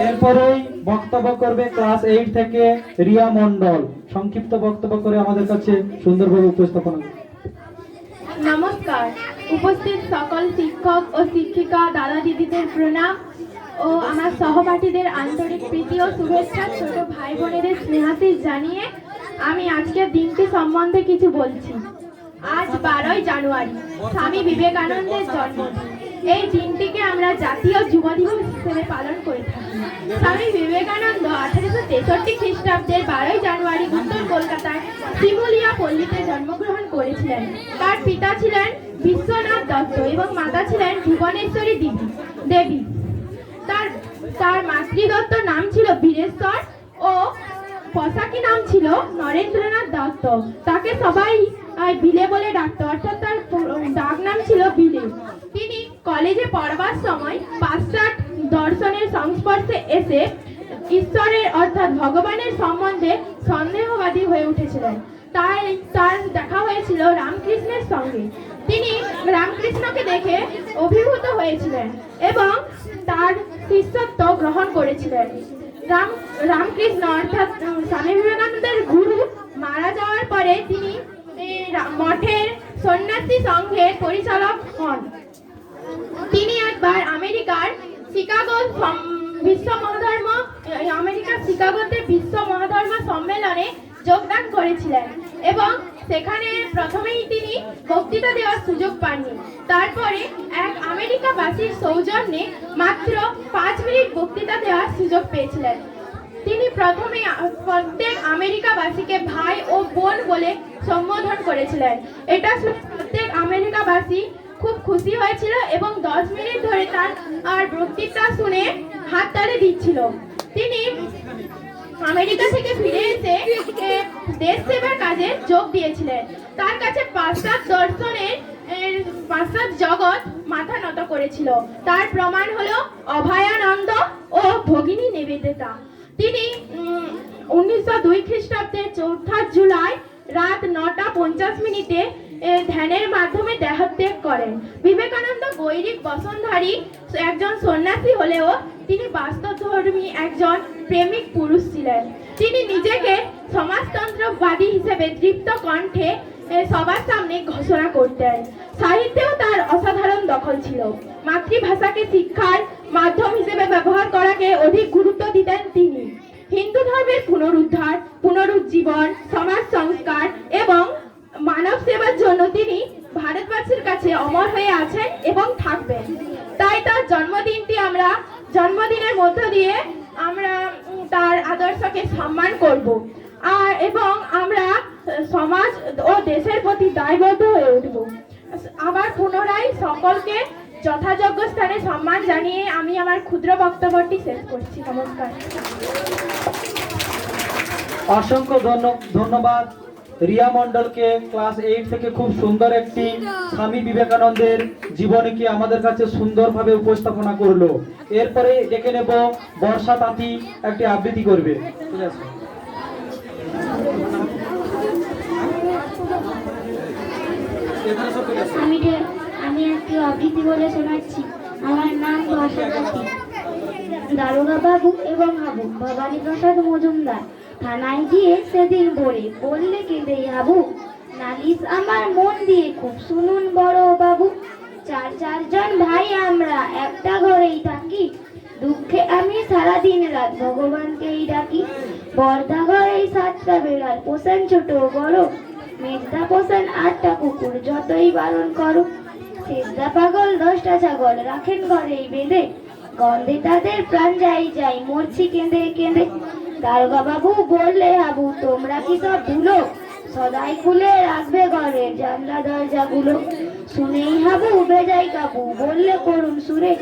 [SPEAKER 2] এরপরেই বক্তব্য করবে ক্লাস 8 থেকে রিয়া মণ্ডল। সংক্ষিপ্ত বক্তব্য করে আমাদের কাছে সুন্দরভাবে উপস্থাপনা করবে।
[SPEAKER 4] নমস্কার, উপস্থিত সকল শিক্ষক ও শিক্ষিকা, দাদা দিদিদের প্রণাম ও আমার সহপাঠীদের আন্তরিক প্রীতি ও শুভেচ্ছা, ছোট ভাই বোনেদের স্নেহাশীষ জানিয়ে আমি আজকের দিনটি সম্বন্ধে কিছু বলছি। আজ 12ই জানুয়ারি, স্বামী বিবেকানন্দের জন্মদিন। এই দিনটিকে আমরা জাতীয় যুব দিবস হিসেবে পালন করে থাকি। স্বামী বিবেকানন্দ 1863 খ্রিস্টাব্দের 12ই জানুয়ারি উত্তর কলকাতায় শিমুলিয়া পল্লীতে জন্মগ্রহণ করেছিলেন। তার পিতা ছিলেন বিশ্বনাথ দত্ত এবং মাতা ছিলেন ভুবনেশ্বরী দেবী। তার মাতৃদত্ত নাম ছিল বীরেশ্বর ও পোশাকি নাম ছিল নরেন্দ্রনাথ দত্ত। তাকে সবাই বিলে বলে ডাকত, অর্থাৎ তার ডাক নাম ছিল বিলে। তিনি কলেজে পড়বার সময় পাশ্চাত্য দর্শনের সংস্পর্শে এসে ঈশ্বরের অর্থাৎ ভগবানের সম্বন্ধে সন্দেহবাদী হয়ে উঠেছিলেন। তাই তার দেখা হয়েছিল রামকৃষ্ণের সঙ্গে। তিনি রামকৃষ্ণকে দেখে অভিভূত হয়েছিলেন এবং তার শিষ্যত্ব গ্রহণ করেছিলেন। রামকৃষ্ণ অর্থাৎ স্বামী বিবেকানন্দের গুরু মারা যাওয়ার পরে তিনি মঠের সন্ন্যাসী সংঘের পরিচালক হন। তিনি একবার আমেরিকার শিকাগোতে বিশ্ব মহাধর্ম সম্মেলনে যোগদান করেছিলেন এবং সেখানে প্রথমেই তিনি বক্তৃতা দেওয়ার সুযোগ পাননি। তারপরে এক আমেরিকাবাসীর সৌজন্যে মাত্র 5 মিনিট বক্তৃতা দেওয়ার সুযোগ পেয়েছিলেন। তিনি প্রথমে প্রত্যেক আমেরিকাবাসীকে ভাই ও বোন বলে সম্বোধন করেছিলেন। এটা শুনে প্রত্যেক আমেরিকাবাসী খুব খুশি হয়েছিল এবং 10 মিনিট ধরে তার বক্তৃতা শুনে হাততালি দিচ্ছিল। তিনি আমেরিকা থেকে ফিরে এসে দেশ সেবার কাজে যোগ দিয়েছিলেন। তার কাছে পাশ্চাত্য দর্শনের পাশ্চাত্য জগৎ মাথা নত করেছিল। তার প্রমাণ হলো অভয়ানন্দ ও ভগিনী নিবেদিতা। তিনি 1902 খ্রিস্টাব্দে 4 জুলাই রাত 9:50 ধ্যানের মাধ্যমে দেহত্যাগ করেন। বিবেকানন্দ গৈরিক বসনধারী একজন সন্ন্যাসী হলেও তিনি বাস্তবধর্মী একজন প্রেমিক পুরুষ ছিলেন। তিনি নিজেকে সমাজতন্ত্রবাদী হিসেবে তৃপ্ত কণ্ঠে সবার সামনে ঘোষণা করতেন। সাহিত্যেও তার অসাধারণ দখল ছিল। মাতৃভাষাকে শিক্ষার মাধ্যম হিসেবে ব্যবহার করাকে অধিক গুরুত্ব দিতেন তিনি। হিন্দু ধর্মের পুনরুদ্ধার, পুনরুজ্জীবন, সমাজ সংস্কার এবং মানব সেবার জন্য তিনি ভারতবাসীর কাছে অমর হয়ে আছেন এবং থাকবেন। তাই তার জন্মদিনের মধ্য দিয়ে আমরা তার আদর্শকে সম্মান করব এবং আমরা সমাজ ও দেশের প্রতি দায়বদ্ধ হয়ে উঠব। আবার পুনরায় সকলকে যথাযোগ্য স্থানে সম্মান জানিয়ে আমি আমার ক্ষুদ্র বক্তব্যটি শেষ করছি। নমস্কার।
[SPEAKER 2] অসংখ্য ধন্যবাদ রিয়া মণ্ডলকে। ক্লাস 8 থেকে খুব সুন্দর একটি স্বামী বিবেকানন্দের জীবনীকে আমাদের কাছে সুন্দরভাবে উপস্থাপনা করলো। এরপরে ডেকে নেব বর্ষা তাঁতি একটি আবৃত্তি করবে। ঠিক আছে।
[SPEAKER 10] আমি একটি আবৃত্তি বলে শোনাচ্ছি। আমার নাম বর্ষা তাঁতি। দারোগা বাবু এবং হাবু ভবানী প্রসাদ মজুমদার থানায় গিয়ে সেদিন ভোরে বললে কেঁদে হাবু, নালিশ আমার মন দিয়ে খুব শুনুন বড় বাবু। চারজন ভাই আমরা একটা ঘরেই থাকি, দুঃখে আমি সারাদিন রাত ভগবানকেই ডাকি। বর্ধা ঘরেই 7টা বেড়াল পোষেন ছোট বড়, মেঘদা পোষেন 8টা কুকুর যতই বারণ করো। শেষদা পাগল 10টা ছাগল রাখেন ঘরেই বেঁধে, গন্ধে তাদের প্রাণ যাই মরছি কেঁদে কেঁদে। দারোগা বাবু বললে হাবু, তোমরা কি সব ভুলো, সদাই খুলে রাখবে ঘরের জানলা দরজাগুলো। শুনেই হাবু বেজাই কাবু বললে করুণ সুরে,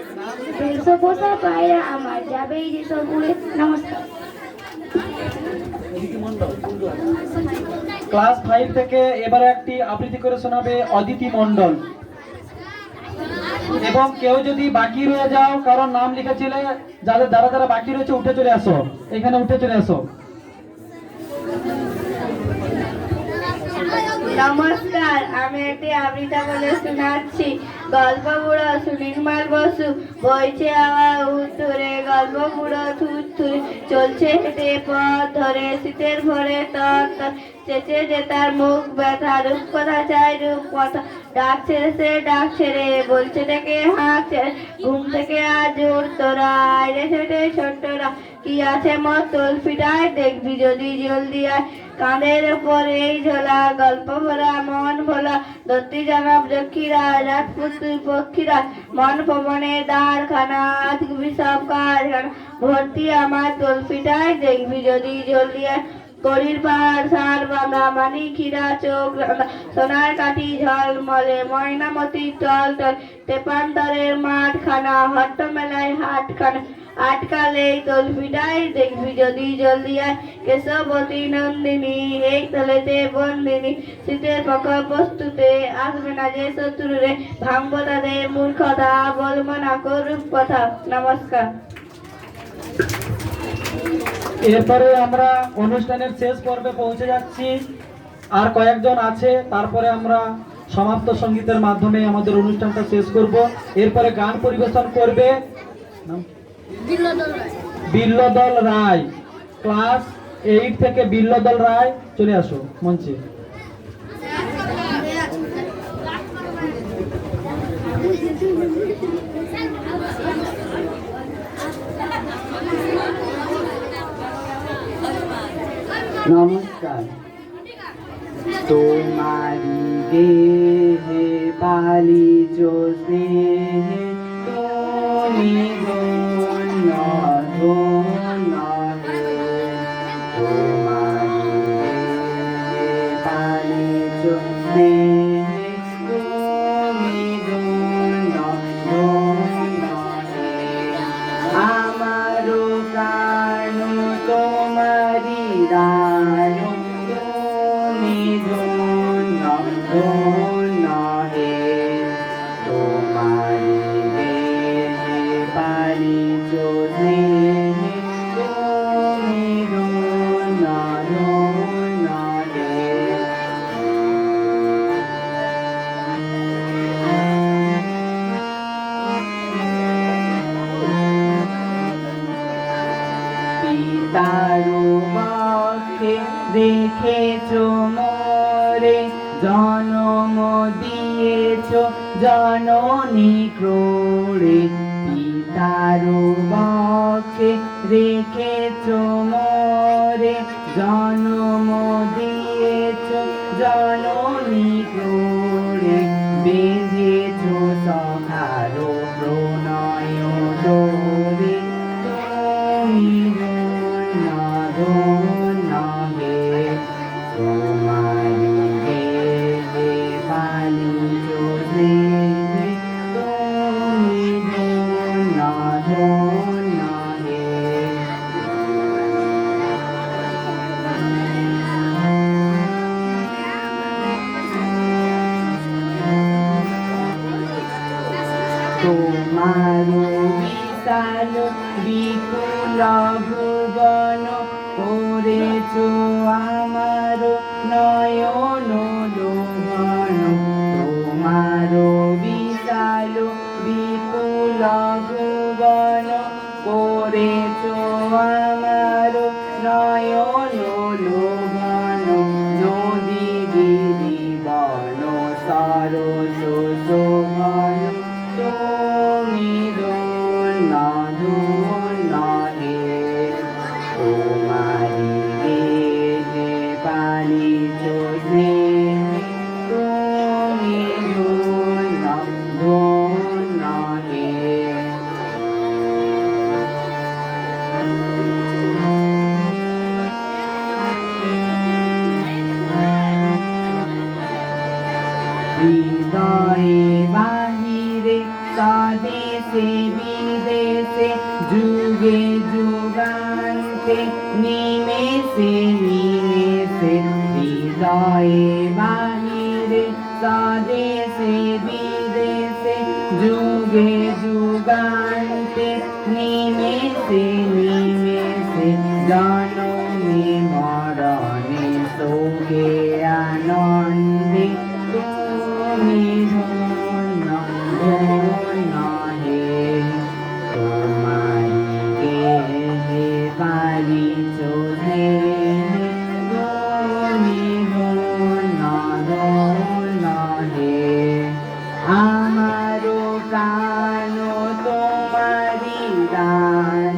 [SPEAKER 10] 150 পোষা পায়রা আমার যাবেই যে সব উড়ে। নমস্কার।
[SPEAKER 2] ক্লাস 5 থেকে এবারে একটি আবৃত্তি করে শোনাবে অদিতি মণ্ডল। এবং কেউ যদি বাকি রয়ে যাও, কারণ নাম লিখেছিলে, যারা বাকি রয়েছে উঠে চলে আসো, এখানে উঠে চলে আসো।
[SPEAKER 10] নমস্কার, আমি একটি আবৃত্তি বলে শোনাচ্ছি। গল্প বুড়ো সুনির্মল বসু বইছে আবার উত্তরে, গল্প বুড়ো থুরে চলছে হেঁটে পথ ধরে, শীতের ভরে তর চেঁচে যে তার মুখ ব্যথা, রূপ কথা চাই রূপ কথা, ডাকছে সে ডাকছে রে, বলছে ডেকে হাঁকছে, ঘুম থেকে আজ উঠ তোরা, আইরে ছেটে ছোট্টরা, কি আছে মতল ফিটায় দেখবি যদি জলদি আয়, কাঁধের উপরে এই ঝোলা, গল্প ভরা মন ভোলা, দত্তি জানাব লক্ষ্মীরা, রাজপুত্র পক্ষীরা, মন পবনে দাঁড়খানা, আজগুবি সব কারখানা, ভর্তি আমার তোল ফিটায় দেখবি যদি জলদি আয়, গরির পাহাড় সার বাঁধা, মানিকিরা চোখ রাঁধা, সোনার কাঠি ঝলমলে, ময়নামতি টল টল, তেপান্তরের মাঠখানা, হট্ট মেলায় হাটখানা, আটকালে তোল ফিটাই দেখবি যদি জলদি আয়, কেশবতী নন্দিনী এই তলেতে বন্দিনী, শীতের প্রখর বস্তুতে আসবে না যে শত্রু রে, ভাঙব তাদের মূর্খতা, বলব না করুপ কথা। নমস্কার।
[SPEAKER 2] এরপরে আমরা অনুষ্ঠানের শেষ পর্বে পৌঁছে যাচ্ছি। আর কয়েকজন আছে, তারপরে আমরা সমাপ্ত সঙ্গীতের মাধ্যমে আমাদের অনুষ্ঠানটা শেষ করব। এরপরে গান পরিবেশন করবে বিল্লদল রায়। ক্লাস 8 থেকে বিল্লদল রায়, চলে আসো মঞ্চে।
[SPEAKER 7] নমস্কার।
[SPEAKER 9] তোমারি দেহে পালিছ স্নেহে তুমি ধন্য ধন্য হে। তোমারি দেহে পালিছ স্নেহে তুমি ধন্য ধন্য হে। আমারো প্রাণ তোমারি দান, তুমি ধন্য ধন্য হে। তোমারি দেহে পালিছ স্নেহে তুমি ধন্য ধন্য হে। পিতারো বক্ষে রেখেছ মোরে, জনম দিয়েছ জননী ক্রোড়ে। পিতারো বক্ষে রেখেছ মোরে, জনম দিয়েছ জননী ক্রোড়ে। বেঁধেছ সখারো প্রণয় ডোরে, তুমি ধন্য ধন্য হে। তোমারি দেহে পালিছ স্নেহে তুমি ধন্য ধন্য হে। তোমারো বিশাল বিপুল ভুবন, করেছ আমার নয়ন লোভন। তোমারো বিশাল বিপুল ভুবন, করেছ আমার নয়ন লোভন। নদী গিরি বন সরস শোভন, তুমি ধন্য ধন্য হে। তোমারি দেহে পালিছ স্নেহে তুমি ধন্য ধন্য হে। হৃদয়ে বাহিরে স্বদেশে বিদেশে, যুগে যুগান্তে নিমেষে নিমেষে। হৃদয়ে বাহিরে স্বদেশে বিদেশে, যুগে যুগান্তে নিমেষে নিমেষে। জনমে মরণে শোকে আনন্দে, তুমি ধন্য ধন্য হে। তোমারি দেহে পালিছ স্নেহে তুমি ধন্য ধন্য হে। আমারো প্রাণ তোমারি দান,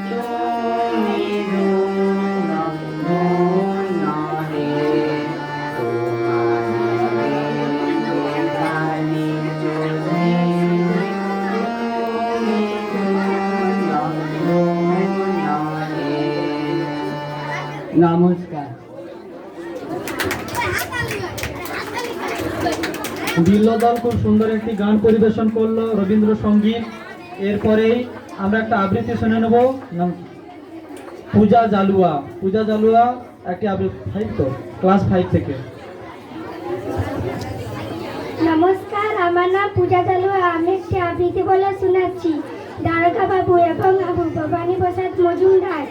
[SPEAKER 9] তুমি ধন্য ধন্য হে। তোমারি দেহে পালিছ স্নেহে তুমি ধন্য ধন্য হে। নমস্কার।
[SPEAKER 2] বিল্লদল খুব সুন্দর একটি গান পরিবেশন করলো, রবীন্দ্রসঙ্গীত। এরপরেই আমরা একটা আবৃত্তি শুনে নেব। পূজা জালুয়া, পূজা জালুয়া একটি আবৃত্তি, 5 তো ক্লাস 5 থেকে।
[SPEAKER 4] নমস্কার, আমার নাম পূজা জালুয়া। আমি একটি আবৃত্তি বলে শোনাচ্ছি। দারোগা বাবু এবং আবু ভবানী প্রসাদ মজুমদার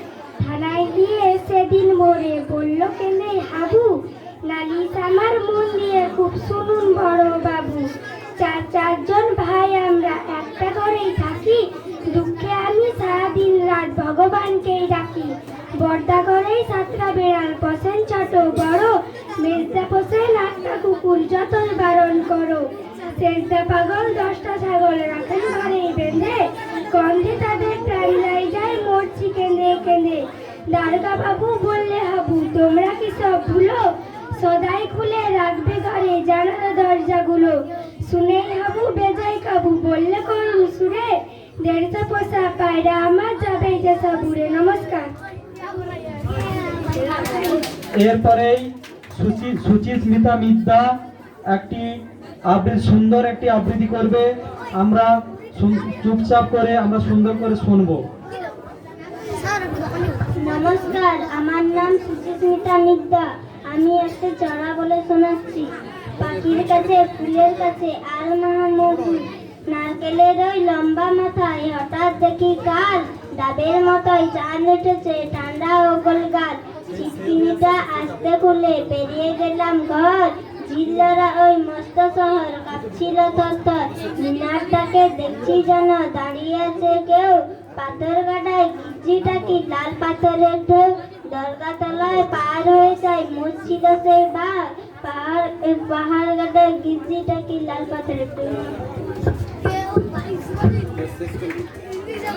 [SPEAKER 4] থানায় গিয়ে সেদিন মোরে বলল কেনে হাবু, নালিশ আমার মন দিয়ে খুব শুনুন বড় বাবু। চারজন ভাই আমরা একটা ঘরেই থাকি, দুঃখে আমি সারাদিন রাত ভগবানকেই ডাকি। বর্দা ঘরেই 7টা বিড়াল পোষেন ছোট বড়, মেজদা পোষেন 8টা কুকুর যতই বারণ করো। শেষদা পাগল 10টা ছাগল রাখেন ঘরেই বেঁধে, গন্ধে তাদের প্রাণ যায় মরছি কেঁদে কেঁদে। দারোগা বাবু বললে হাবু তোমরা কি সব ভুলো, সদাই খুলে রাখবে ঘরে জানালা দরজাগুলো, শুনেই হাবু বেজাই কাবু বললে করুন সুরে, 150 পয়সা পায়রা আমার যাবে যে সাবুরে। নমস্কার।
[SPEAKER 2] এরপরেই সুচিস্মিতা মিদ্যা একটি সুন্দর একটি আবৃত্তি করবে। আমরা চুপচাপ করে আমরা সুন্দর করে শুনবো।
[SPEAKER 4] নমস্কার, আমার নাম সুচিস্মিতা মিদ্যা। আমি একটা চড়া বলে শোনাচ্ছি। পাখির কাছে ফুলের কাছে আর মহামধুর, নারকেলের ওই লম্বা মাথায় হঠাৎ দেখি কাল, ডাবের মতোই চাঁদ উঠেছে ঠান্ডা ও গোলগাল, চিটকিনিটা আসতে খুলে পেরিয়ে গেলাম ঘর, জিল্লারা ওই মস্ত শহর কাঁপছিল থরথর, মিনারটাকে দেখছি যেন দাঁড়িয়ে আছে কেউ, পাথর গাডায় গির্জিটা কি লাল পাথরের ঢেউ, দরগা তলায় পার হয়ে যায় মুছছিল সেই বাঘ, পাহাড় গাডায় গির্জিটা কি লাল পাথরের ঢেউ।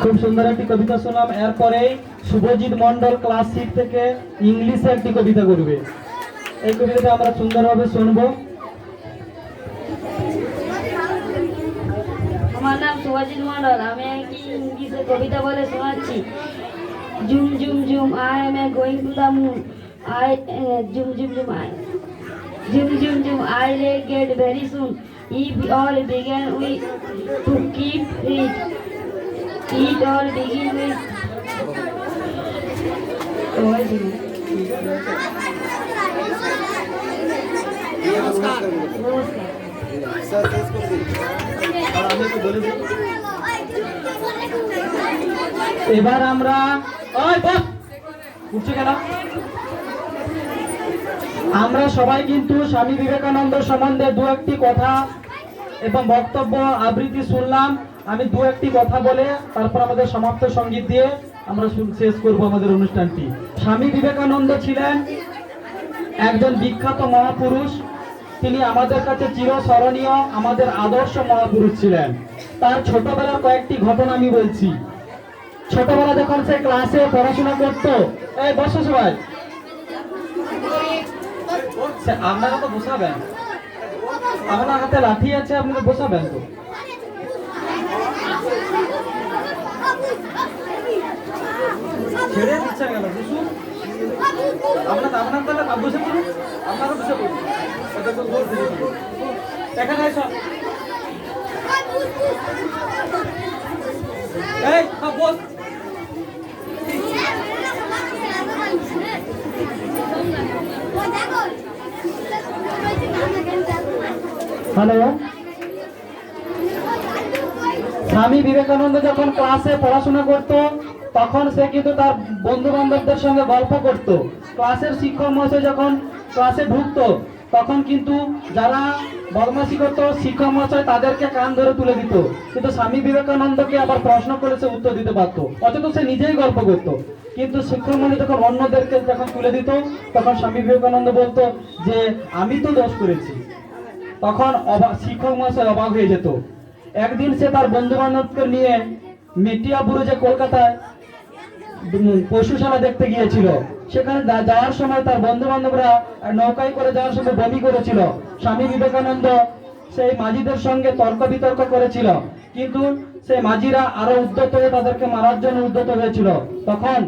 [SPEAKER 2] খুব সুন্দর একটি কবিতা শুনলাম। এরপরে শুভজিৎ মন্ডল ক্লাস 6 থেকে ইংলিশে একটি কবিতা করবে। এই কবিতাটা আমরা সুন্দরভাবে শুনবো।
[SPEAKER 11] আমার নাম শুভজিৎ মন্ডল। আমি একটি ইংলিশে কবিতা বলে শোনাচ্ছি। Zoom zoom zoom I am going to the moon, I zoom zoom zoom I zoom zoom zoom I will get very soon, if all begin with to keep it, it all begin with
[SPEAKER 2] এবার আমরা উঠছে কেন? আমরা সবাই কিন্তু স্বামী বিবেকানন্দ সম্বন্ধে দু একটি কথা এবং বক্তব্য আবৃত্তি শুনলাম। আমি দু একটি কথা বলে তারপর আমাদের সমাপ্ত সঙ্গীত দিয়ে আমরা শেষ করব আমাদের অনুষ্ঠানটি। স্বামী বিবেকানন্দ ছিলেন একজন বিখ্যাত মহাপুরুষ। তিনি আমাদের কাছে চিরস্মরণীয়, আমাদের আদর্শ মহাপুরুষ ছিলেন। তার ছোটবেলার কয়েকটি ঘটনা আমি বলছি। ছোটবেলা যখন সে ক্লাসে পড়াশোনা করতো, এই বসো সবাই, আপনারা তো বসাবেন, আপনার হাতে লাঠি আছে, আপনারা বসাবেন তো। ছেড়ে দিচ্ছে গেল বসুন, আপনার তাহলে বসে পড়ুন, আপনারা বসে পড়ুন। দেখা যায় সব এই সব বস। হ্যালো, স্বামী বিবেকানন্দ যখন ক্লাসে পড়াশোনা করত তখন সে কিন্তু তার বন্ধু বান্ধবদের সঙ্গে গল্প করত। ক্লাসের শিক্ষক মহাশয় যখন ক্লাসে ঢুকতো তখন কিন্তু যারা বদমাশি করত শিক্ষক মহাশয় তাদেরকে কান ধরে তুলে দিত, কিন্তু স্বামী বিবেকানন্দকে আবার প্রশ্ন করে সে উত্তর দিতে পারত, অথচ সে নিজেই গল্প করত। কিন্তু শিক্ষক মহাশয় যখন অন্যদেরকে যখন তুলে দিত তখন স্বামী বিবেকানন্দ বলতো যে আমি তো দোষ করেছি। তখন শিক্ষক মহাশয় অবাক হয়ে যেত। একদিন সে তার বন্ধু বান্ধবকে নিয়ে মেটিয়াপুরে যে কলকাতায় পশুশালা দেখতে গিয়েছিল, সেখানে যাওয়ার সময় তার বন্ধু বান্ধবরা নৌকায় করে যাওয়ার সময় বমি করেছিল। স্বামী বিবেকানন্দ সেই মাঝিদের সঙ্গে তর্ক বিতর্ক করেছিল, কিন্তু সেই মাঝিরা আরো উদ্যত হয়ে তাদেরকে মারার জন্য উদ্যত হয়েছিল। তখন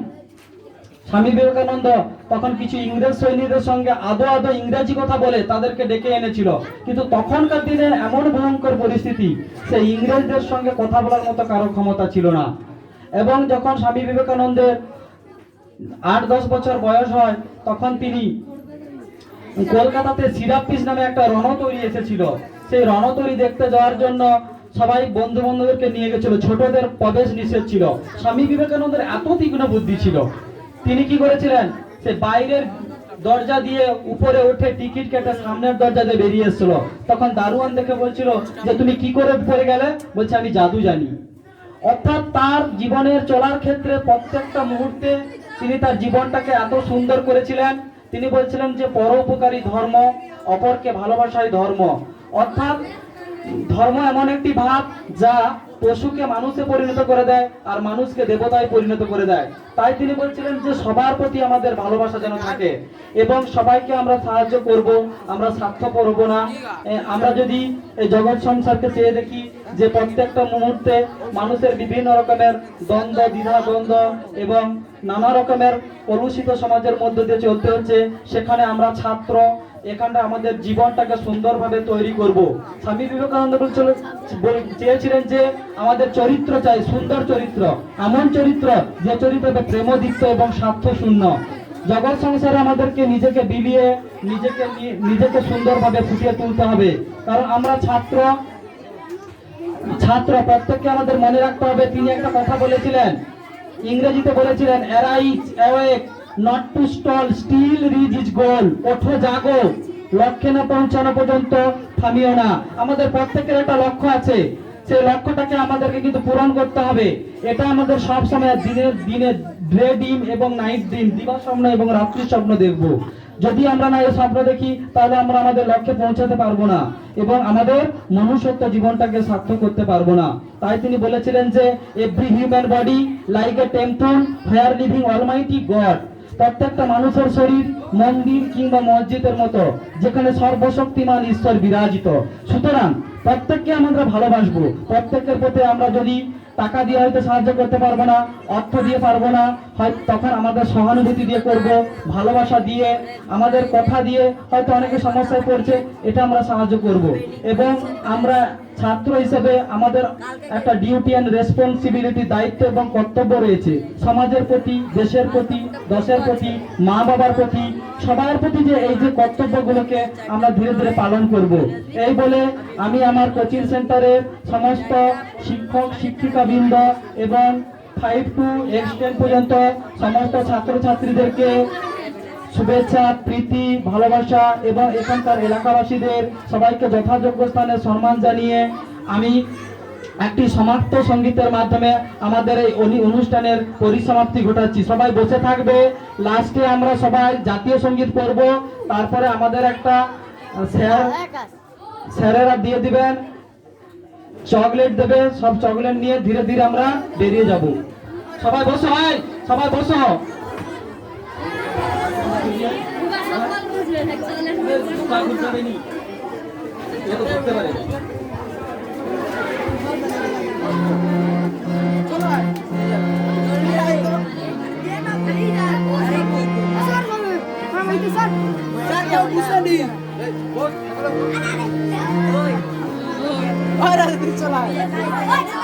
[SPEAKER 2] স্বামী বিবেকানন্দ তখন কিছু ইংরেজ সৈনিকদের সঙ্গে আদো আদো ইংরেজি কথা বলে তাদেরকে ডেকে এনেছিল, কিন্তু তখনকার দিনে এমন ভয়ঙ্কর পরিস্থিতি, সেই ইংরেজদের সঙ্গে কথা বলার মতো কারো ক্ষমতা ছিল না। এবং যখন স্বামী বিবেকানন্দের 8-10 বছর বয়স হয় তখন তিনি কলকাতাতে সিরাপিস নামে একটা রণতরী এসেছিল। সেই রণতরী দেখতে যাওয়ার জন্য সবাই বন্ধু বান্ধবদেরকে নিয়ে গেছিল, ছোটদের প্রবেশ নিষেধ ছিল। স্বামী বিবেকানন্দের এত তীক্ষ্ণ বুদ্ধি ছিল, তিনি কি করেছিলেন, সে বাইরের দরজা দিয়ে উপরে উঠে টিকিট কেটে সামনের দরজা দিয়ে বেরিয়ে এসেছিল। তখন দারোয়ান দেখে বলছিল যে তুমি কি করে উপরে গেলে? বলছে আমি জাদু জানি। অর্থাৎ তার জীবনের চলার ক্ষেত্রে প্রত্যেকটা মুহূর্তে তিনি তার জীবনটাকে এত সুন্দর করেছিলেন। তিনি বলছিলেন যে পরোপকারী ধর্ম, অপরকে ভালোবাসাই ধর্ম। অর্থাৎ ধর্ম এমন একটি ভাব যা পশুকে মানুষে পরিণত করে দেয় আর মানুষকে দেবতায় পরিণত করে দেয়। তাই তিনি বলছিলেন যে সবার প্রতি আমাদের ভালোবাসা যেন থাকে এবং সবাইকে আমরা সাহায্য করব, আমরা স্বার্থপর হব না। আমরা যদি এই জগৎ সংসারকে চেয়ে দেখি যে প্রত্যেকটা মুহূর্তে মানুষের বিভিন্ন রকমের দ্বন্দ্ব, দ্বিধা দ্বন্দ্ব এবং নানা রকমের কলুষিত সমাজের মধ্য দিয়ে চলতে হচ্ছে, সেখানে আমরা ছাত্র এখানটা আমাদের জীবনটাকে সুন্দরভাবে তৈরি করব। স্বামী বিবেকানন্দ চেয়েছিলেন যে আমাদের চরিত্র চাই, সুন্দর চরিত্র, এমন চরিত্র যে চরিত্রে প্রেমদীপ্ত এবং স্বার্থ শূন্য। জগৎ সংসারে আমাদেরকে নিজেকে বিলিয়ে নিজেকে সুন্দরভাবে ফুটিয়ে তুলতে হবে, কারণ আমরা ছাত্র প্রত্যেককে আমাদের মনে রাখতে হবে। তিনি একটা কথা বলেছিলেন, ইংরেজিতে বলেছিলেন, arise awake not to stop till reach is goal. ওঠো জাগো, লক্ষ্যে না পৌঁছানো পর্যন্ত থামিও না। আমাদের প্রত্যেকের একটা লক্ষ্য আছে, সেই লক্ষ্যটাকে আমাদেরকে কিন্তু পূরণ করতে হবে। এটা আমাদের সব সময় দিনে ডে ড্রিম এবং নাইট ড্রিম, দিবা স্বপ্ন এবং রাত্রি স্বপ্ন দেখবো। যদি আমরা না এই স্বপ্ন দেখি তাহলে আমরা আমাদের লক্ষ্যে পৌঁছাতে পারবো না এবং আমাদের মনুষ্যত্ব জীবনটাকে সার্থক করতে পারবো না। তাই তিনি বলেছিলেন যে every human body like a temple where living Almighty god. প্রত্যেকটা মানুষের শরীর মন্দির কিংবা মসজিদের মতো, যেখানে সর্বশক্তিমান ঈশ্বর বিরাজিত। সুতরাং প্রত্যেককে আমরা ভালোবাসবো। প্রত্যেকের প্রতি আমরা যদি টাকা দিয়ে হয়তো সাহায্য করতে পারবো না, অর্থ দিয়ে পারবো না, হয়তো তখন আমাদের সহানুভূতি দিয়ে করব, ভালোবাসা দিয়ে, আমাদের কথা দিয়ে। হয়তো অনেকে সমস্যায় পড়ছে, এটা আমরা সাহায্য করব। এবং আমরা ছাত্র হিসেবে আমাদের একটা ডিউটি অ্যান্ড রেসপন্সিবিলিটি, দায়িত্ব এবং কর্তব্য রয়েছে সমাজের প্রতি, দেশের প্রতি, দশের প্রতি, মা বাবার প্রতি, সবার প্রতি, যে এই যে কর্তব্যগুলোকে আমরা ধীরে ধীরে পালন করব। এই বলে আমি আমার কোচিং সেন্টারের সমস্ত শিক্ষক শিক্ষিকাবৃন্দ এবং 5 to 10 পর্যন্ত সমস্ত ছাত্রছাত্রীদেরকে শুভেচ্ছা, প্রীতি, ভালোবাসা এবং এখানকার এলাকাবাসীদের সবাইকে যথাযোগ্য স্থানে সম্মান জানিয়ে আমি একটি সমাপ্ত সঙ্গীতের মাধ্যমে আমাদের এই অনুষ্ঠানের পরিসমাপ্তি ঘটাচ্ছি। সবাই বসে থাকবে, লাস্টে আমরা সবাই জাতীয় সঙ্গীত করব, তারপরে আমাদের একটা স্যারেরা দিয়ে দিবেন, চকলেট দেবে, সব চকলেট নিয়ে ধীরে ধীরে আমরা বেরিয়ে যাব। সবাই বসো, ভাই সবাই বসো।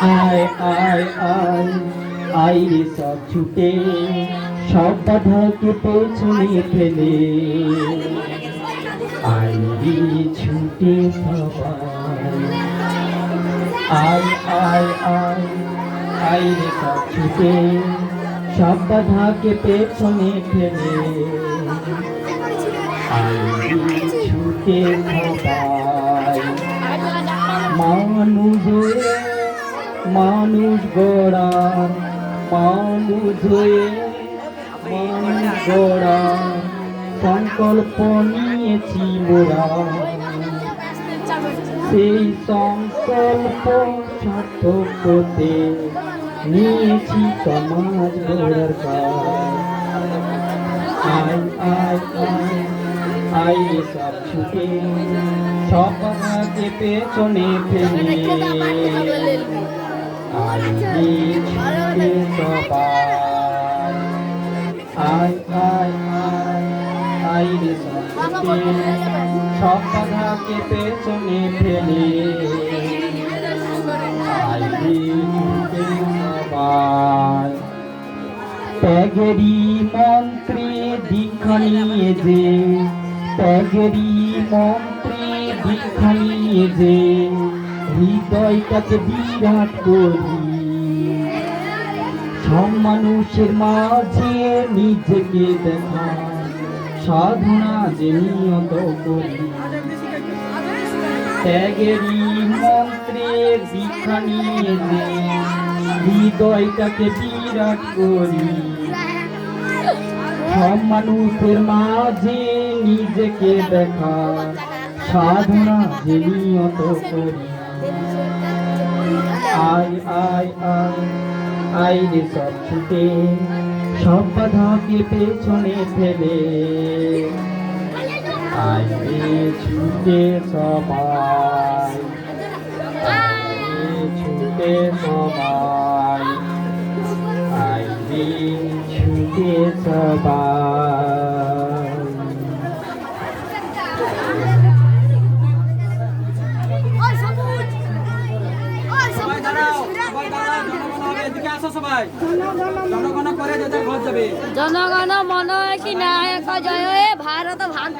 [SPEAKER 2] আয় আয় আয় আয় রে সব ছুটে, সব বাধাকে পেছনে ফেলে, আয় রে ছুটে সবাই। আয় আয় আয় আয় রে সব ছুটে, সব বাধাকে পেছনে ফেলে, আয় রে ছুটে সবাই। মানুষ হয়ে মানুষ গড়া, মানুষ হয়ে মানুষ গড়া, সংকল্প নিয়েছি মোরা, সেই সংকল্প সার্থক করতে নিয়েছি সমাজ গড়ার কাজ। আয় আয় আয় আয় সব ছুটে, সব বাধাকে পেছনে ফেলে, আয় রে ছুটে সবাই। আয় আয় আয় আয় রে সব ছুটে, সব বাধাকে পেছনে ফেলে, আয় রে ছুটে সবাই। ত্যাগেরই মন্ত্রে দীক্ষা নিয়ে যে, ত্যাগেরই মন্ত্রে দীক্ষা নিয়ে যে, হৃদয়টাকে বিরাট করি, সব মানুষের মাঝে নিজেকে দেখা, সাধনা যে নিয়ত করি। ত্যাগেরই মন্ত্রে দীক্ষা নিয়ে যে, হৃদয়টাকে বিরাট করি, সব মানুষের মাঝে নিজেকে দেখা, সাধনা যে নিয়ত করি। আয় আয় আয় আয় রে সব ছুটে সব বাধাকে পেছনে ফেলে আয় রে ছুটে সবাই আয় রে ছুটে সবাই আয় রে ছুটে সবাই।
[SPEAKER 5] জনগণ মন কি নায়ক জয় হে ভারত ভাগ্য